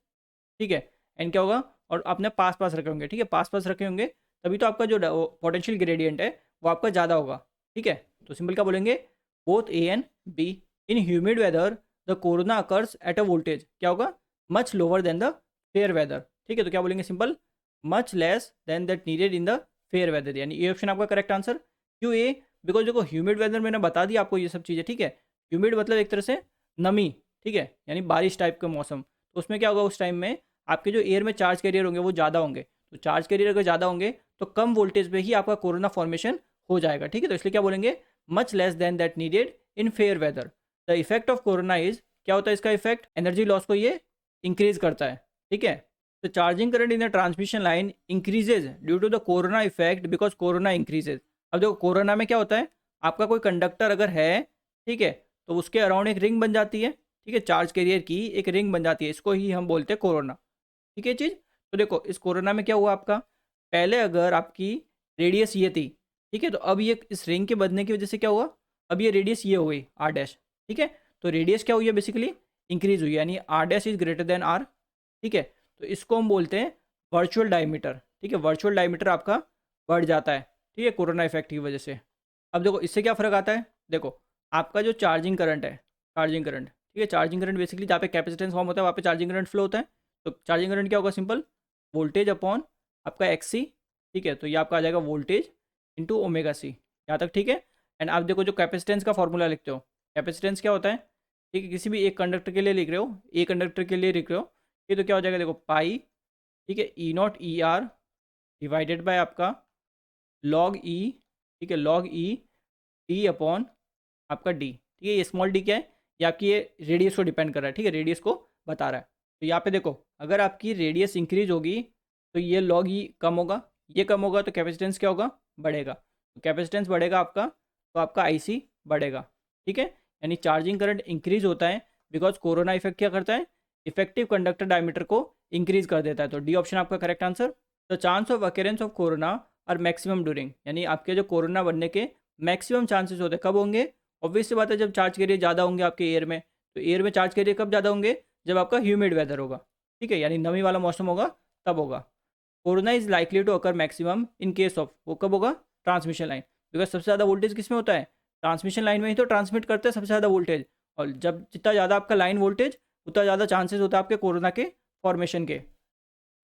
ठीक है, एंड क्या होगा, और आपने पास पास रखे होंगे, ठीक है, पास पास रखे होंगे तभी तो आपका जो पोटेंशियल ग्रेडियंट है वो आपका ज़्यादा होगा, ठीक है। तो सिंपल क्या बोलेंगे, both A and B, in humid weather the corona occurs at a voltage, क्या होगा, much lower than the fair weather, ठीक है। तो क्या बोलेंगे, simple much less than that needed in the fair weather, यानी ये ऑप्शन आपका करेक्ट आंसर। क्यों ए, बिकॉज देखो ह्यूमिड वेदर मैंने बता दिया आपको ये सब चीज़ें, ठीक है, ह्यूमिड मतलब एक तरह से नमी, ठीक है, यानी बारिश टाइप का मौसम, तो उसमें क्या होगा, उस टाइम में आपके जो एयर में चार्ज कैरियर होंगे वो ज़्यादा होंगे, तो चार्ज कैरियर अगर ज़्यादा होंगे तो कम वोल्टेज पे ही आपका कोरोना फॉर्मेशन हो जाएगा, ठीक है। तो इसलिए क्या बोलेंगे, much less than that needed in fair weather. The effect of corona is, क्या होता है इसका इफेक्ट, एनर्जी लॉस को ये इंक्रीज करता है, ठीक है। तो charging current in the transmission line increases due to the corona effect because corona increases. अब देखो कोरोना में क्या होता है, आपका कोई कंडक्टर अगर है, ठीक है, तो उसके अराउंड एक रिंग बन जाती है, ठीक है, चार्ज कैरियर की एक रिंग बन जाती है, इसको ही हम बोलते हैं कोरोना, ठीक है चीज़। तो देखो इस कोरोना में क्या हुआ आपका, पहले अगर आपकी रेडियस ये थी, ठीक है, तो अब ये इस रिंग के बदलने की वजह से क्या हुआ, अब ये रेडियस ये हो गई आर डैश, ठीक है। तो रेडियस क्या हुई है, बेसिकली इंक्रीज हुई है, यानी R dash is greater than R, ठीक है। तो इसको हम बोलते हैं वर्चुअल डायमीटर, ठीक है, वर्चुअल डायमीटर आपका बढ़ जाता है, ठीक है, कोरोना इफेक्ट की वजह से। अब देखो इससे क्या फ़र्क आता है, देखो आपका जो चार्जिंग करंट है, चार्जिंग करंट, ठीक है, चार्जिंग करंट बेसिकली जहाँ पे कैपेसिटेंस फॉर्म होता है वहाँ पे चार्जिंग करंट फ्लो होता है। तो चार्जिंग करंट क्या होगा, सिंपल वोल्टेज अपॉन आपका एक्सी, ठीक है, तो ये आपका आ जाएगा वोल्टेज इंटू ओमेगा सी, यहाँ तक ठीक है। एंड आप देखो जो कैपेसिटेंस का फॉर्मूला लिखते हो, कैपेसिटेंस क्या होता है, ठीक है, किसी भी एक कंडक्टर के लिए लिख रहे हो, एक कंडक्टर के लिए लिख रहे हो, ये तो क्या हो जाएगा, देखो पाई, ठीक है, E not E R divided by आपका लॉग ई, ठीक है, लॉग ई डी अपॉन आपका डी, ठीक है, ये स्मॉल डी क्या है, ये आपकी ये रेडियस को डिपेंड कर रहा है, ठीक है, रेडियस को बता रहा है। तो यहाँ पे देखो अगर आपकी रेडियस इंक्रीज होगी तो ये लॉग ई कम होगा, ये कम होगा तो कैपेसिटेंस क्या होगा, बढ़ेगा, तो कैपेसिटेंस बढ़ेगा आपका तो आपका आईसी बढ़ेगा, ठीक है। यानी चार्जिंग करंट इंक्रीज होता है बिकॉज कोरोना इफेक्ट क्या करता है, इफेक्टिव कंडक्टर डायमीटर को इंक्रीज कर देता है, तो डी ऑप्शन आपका correct answer. The chance of occurrence of corona और मैक्सिमम ड्यूरिंग, यानी आपके जो कोरोना बनने के मैक्सिमम चांसेस होते हैं कब होंगे, ऑब्वियस सी बात है जब चार्ज कैरियर ज़्यादा होंगे आपके एयर में, तो एयर में चार्ज कैरियर कब ज़्यादा होंगे, जब आपका ह्यूमिड वेदर होगा, ठीक है, यानी नमी वाला मौसम होगा तब होगा। Corona is likely to occur maximum in case of, वो कब होगा, ट्रांसमिशन लाइन, बिकॉज सबसे ज़्यादा वोल्टेज किस में होता है, ट्रांसमिशन लाइन में ही तो ट्रांसमिट करते हैं सबसे ज़्यादा वोल्टेज, और जब जितना ज़्यादा आपका लाइन वोल्टेज उतना ज़्यादा चांसेस होता है आपके कोरोना के फॉर्मेशन के।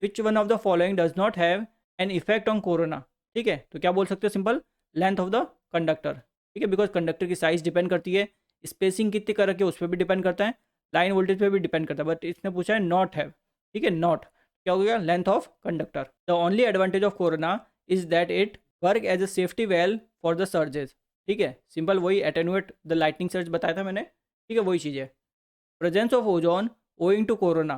Which one of the following does not have an effect on corona, ठीक है, तो क्या बोल सकते हो, simple length of the conductor, ठीक है, बिकॉज कंडक्टर की साइज डिपेंड करती है, स्पेसिंग कितनी कर रखी है उस पर भी डिपेंड करता है, लाइन वोल्टेज पे भी डिपेंड करता है, बट इसने पूछा है नॉट हैव, ठीक है, नॉट क्या हो गया, length of conductor. The only advantage of corona is that it work as a safety valve for the surges, ठीक है, सिंपल वही एटेनुएट द लाइटनिंग सर्ज बताया था मैंने, ठीक है, वही चीज़ है। Presence of ozone owing to corona,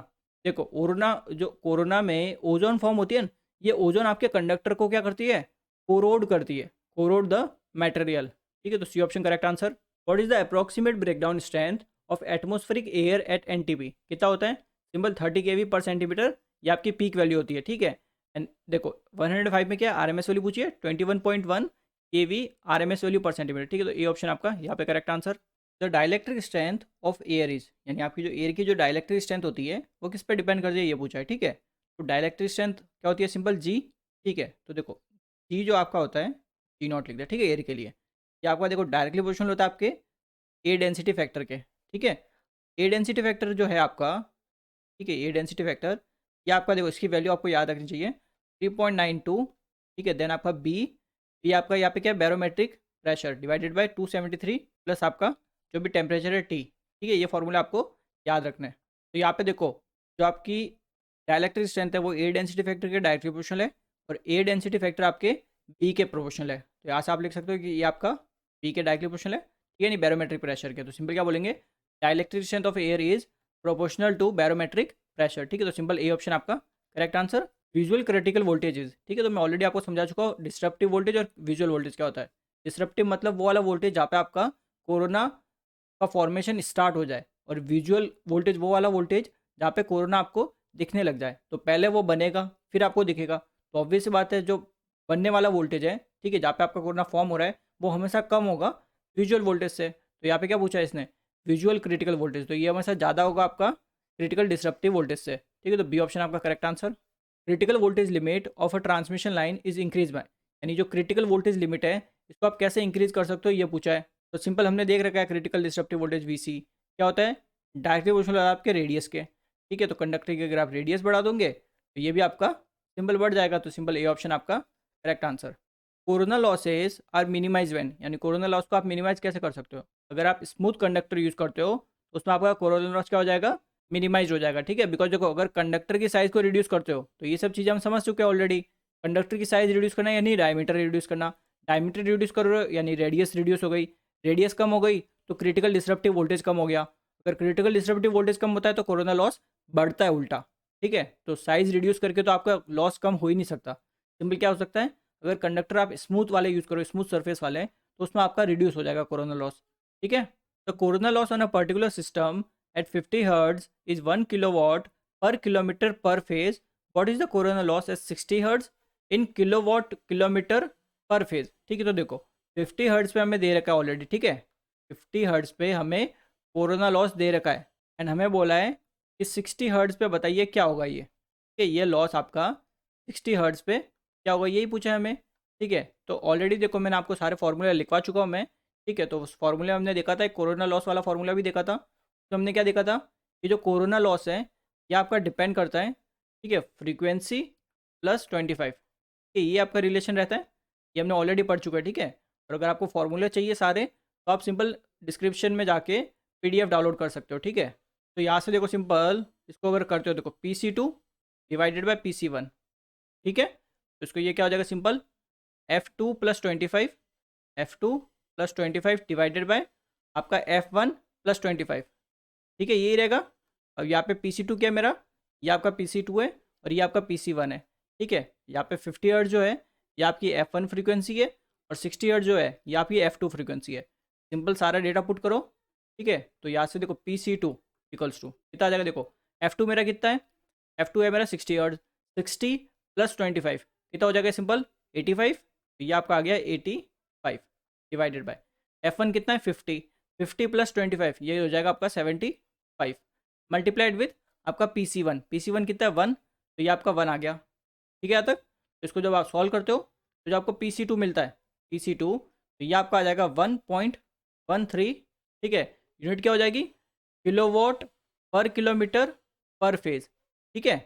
देखो कोरोना में ओजोन फॉर्म होती है ना, ये ओजोन आपके कंडक्टर को क्या करती है, कोरोड करती है, कोरोड द मटेरियल। ठीक है, तो C option correct answer. What is the approximate breakdown strength of atmospheric air at NTP, कितना होता है, सिंपल 30 केवी पर सेंटीमीटर, ये आपकी पीक वैल्यू होती है। ठीक है, एंड देखो 105 में क्या आरएमएस वैल्यू पूछिए, 21.1 केवी आरएमएस वैल्यू पर सेंटीमीटर। ठीक है, तो ए ऑप्शन आपका यहाँ पे correct answer. The dielectric strength of air is, यानी आपकी जो एयर की जो डाइलेक्ट्रिक स्ट्रेंथ होती है वो किस पे डिपेंड करती है, ये पूछा है। ठीक है, तो डाइलेक्ट्रिक स्ट्रेंथ क्या होती है, सिंपल जी। ठीक है, तो देखो जी जो आपका होता है, जी नॉट लिख दिया। ठीक है, एयर के लिए ये आपका देखो डायरेक्टली प्रोपोर्शनल होता है आपके ए डेंसिटी फैक्टर के। ठीक है, ए डेंसिटी फैक्टर जो है आपका, ठीक है, ए डेंसिटी फैक्टर ये आपका देखो इसकी वैल्यू आपको याद रखनी चाहिए 3.92। ठीक है, देन आपका बी, ये आपका यहाँ पे क्या है, barometric pressure divided by 273 plus आपका जो भी टेम्परेचर है टी। ठीक है, ये फॉर्मूला आपको याद रखना है। तो यहाँ पे देखो जो आपकी डाइलेक्ट्रिक स्ट्रेंथ है वो ए डेंसिटी फैक्टर के डायरेक्टली प्रोपोर्शनल है, और ए डेंसिटी फैक्टर आपके बी के प्रोपोर्शनल है। तो यहाँ से आप लिख सकते हो कि ये आपका बी के डायरेक्टली प्रोपोर्शनल है। ठीक है, नहीं बैरोमेट्रिक प्रेशर के, तो सिंपल क्या बोलेंगे, dielectric strength of air is proportional to barometric pressure. ठीक है, तो सिंपल ए ऑप्शन आपका correct answer. Visual critical voltages, ठीक है, तो मैं ऑलरेडी आपको समझा चुका हूँ डिस्ट्रप्टिव वोल्टेज और विजुअल वोल्टेज क्या होता है। डिस्ट्रप्टिव मतलब वो वाला वोल्टेज जहाँ पे आपका कोरोना का फॉर्मेशन स्टार्ट हो जाए, और विजुअल वोल्टेज वो वाला वोल्टेज जहाँ पे कोरोना आपको दिखने लग जाए। तो पहले वो बनेगा फिर आपको दिखेगा, तो ऑब्वियस सी बात है जो बनने वाला वोल्टेज है, ठीक है, जहाँ पे आपका कोरोना फॉर्म हो रहा है वो हमेशा कम होगा विजुअल वोल्टेज से। तो यहाँ पे क्या पूछा है इसने, विजुअल क्रिटिकल वोल्टेज, तो ये हमेशा ज़्यादा होगा आपका क्रिटिकल डिस्ट्रप्टिव वोल्टेज से। ठीक है, तो बी ऑप्शन आपका correct answer. Critical voltage limit of a transmission line is increase by, यानी जो क्रिटिकल वोल्टेज लिमिट है इसको आप कैसे इंक्रीज कर सकते हो ये पूछा है। तो सिंपल हमने देख रखा है क्रिटिकल डिस्ट्रप्टिव वोल्टेज वीसी क्या होता है, डायरेक्टली प्रोपोर्शनल आपके रेडियस के। ठीक है, तो कंडक्टर की अगर आप रेडियस बढ़ा दोगे तो ये भी आपका सिंपल बढ़ जाएगा, तो सिंपल ए ऑप्शन आपका correct answer. Corona losses are minimize when, यानी कोरोना लॉस को आप मिनिमाइज कैसे कर सकते हो, अगर आप स्मूथ कंडक्टर यूज़ करते हो तो उसमें आपका कोरोना लॉस क्या हो जाएगा, मिनिमाइज हो जाएगा। ठीक है, बिकॉज देखो अगर कंडक्टर की साइज़ को रिड्यूस करते हो तो ये सब चीज़ें हम समझ चुके हैं ऑलरेडी। कंडक्टर की साइज़ रिड्यूस करना यानी डायमीटर रिड्यूस करना, डायमीटर रिड्यूस कर रहे हो यानी रेडियस रिड्यूस हो गई, रेडियस कम हो गई तो क्रिटिकल डिस्ट्रप्टिव वोल्टेज कम हो गया। अगर क्रिटिकल डिस्ट्रप्टिव वोल्टेज कम होता है तो कोरोना लॉस बढ़ता है उल्टा। ठीक है, तो साइज़ रिड्यूस करके तो आपका लॉस कम हो ही नहीं सकता। सिंपल क्या हो सकता है, अगर कंडक्टर आप स्मूथ वाले यूज़ करो, स्मूथ सरफेस वाले, तो उसमें आपका रिड्यूस हो जाएगा कोरोना लॉस। ठीक है, तो corona loss on a particular system at 50 hertz is 1 kilowatt per kilometer per phase. What is the corona loss at 60 hertz in kilowatt kilometer per phase? ठीक है, तो देखो 50 हर्ट्ज पे हमें दे रखा है ऑलरेडी। ठीक है, 50 हर्ट्ज पे हमें कोरोना लॉस दे रखा है, एंड हमें बोला है कि 60 हर्ट्ज पे बताइए क्या होगा ये। ठीक है, ये लॉस आपका 60 हर्ट्ज पे क्या होगा यही पूछा है हमें। ठीक है, तो ऑलरेडी देखो मैंने आपको सारे फॉर्मूले लिखवा चुका हूँ मैं। ठीक है, तो उस फॉर्मूले हमने देखा था, एक कोरोना लॉस वाला फॉर्मूला भी देखा था। तो हमने क्या देखा था कि जो कोरोना लॉस है ये आपका डिपेंड करता है, ठीक है, फ्रीक्वेंसी प्लस 25। ठीक है, ये आपका रिलेशन रहता है, ये हमने ऑलरेडी पढ़ चुका है। ठीक है, और अगर आपको फॉर्मूले चाहिए सारे तो आप सिंपल डिस्क्रिप्शन में जाके PDF डाउनलोड कर सकते हो। ठीक है, तो यहाँ से देखो सिंपल इसको अगर करते हो देखो PC2 डिवाइडेड बाई PC1। ठीक है, तो इसको ये क्या हो जाएगा, simple F2 plus 25, F2 plus 25 divided by आपका F1 प्लस 25। ठीक है, यही रहेगा। अब यहाँ पे PC2 क्या है मेरा, ये आपका PC2 है और ये आपका PC1 है। ठीक है, यहाँ पे 50 हर्ट्ज जो है ये आपकी F1 फ्रीक्वेंसी है, और 60 हर्ट्ज जो है ये आपकी F2 फ्रीक्वेंसी है। सिंपल सारा डेटा पुट करो। ठीक है, तो यहाँ से देखो PC2 इक्वल्स टू कितना आ जाएगा, देखो F2 मेरा कितना है, F2 है मेरा 60 हर्ट्ज, 60 प्लस 25 कितना हो जाएगा, सिंपल 85। तो ये आपका आ गया 85 डिवाइडेड बाय F1 कितना है 50, 50 प्लस 25 ये हो जाएगा आपका 75 मल्टीप्लाइड विथ आपका PC1, PC1 कितना है 1, तो ये आपका 1 आ गया। ठीक है, यहाँ तक। तो इसको जब आप सॉल्व करते हो तो जो आपको PC2 मिलता है, PC2 तो ये आपका आ जाएगा 1.13। ठीक है, यूनिट क्या हो जाएगी, किलोवाट पर किलोमीटर पर फेज। ठीक है,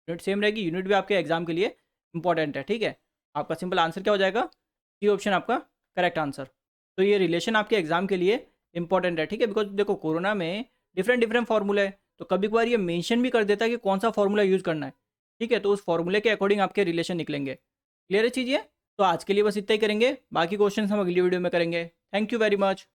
यूनिट सेम रहेगी, यूनिट भी आपके एग्जाम के लिए इंपॉर्टेंट है। ठीक है, आपका सिंपल आंसर क्या हो जाएगा, सी ऑप्शन आपका करेक्ट आंसर। तो ये रिलेशन आपके एग्जाम के लिए इंपॉर्टेंट है। ठीक है, बिकॉज देखो कोरोना में डिफरेंट डिफरेंट फार्मूला है, तो कभी कभार ये मेंशन भी कर देता है कि कौन सा फार्मूला यूज़ करना है। ठीक है, तो उस फार्मूले के अकॉर्डिंग आपके रिलेशन निकलेंगे। क्लियर है चीज़ ये। तो आज के लिए बस इतना ही करेंगे, बाकी क्वेश्चन हम अगली वीडियो में करेंगे। Thank you very much.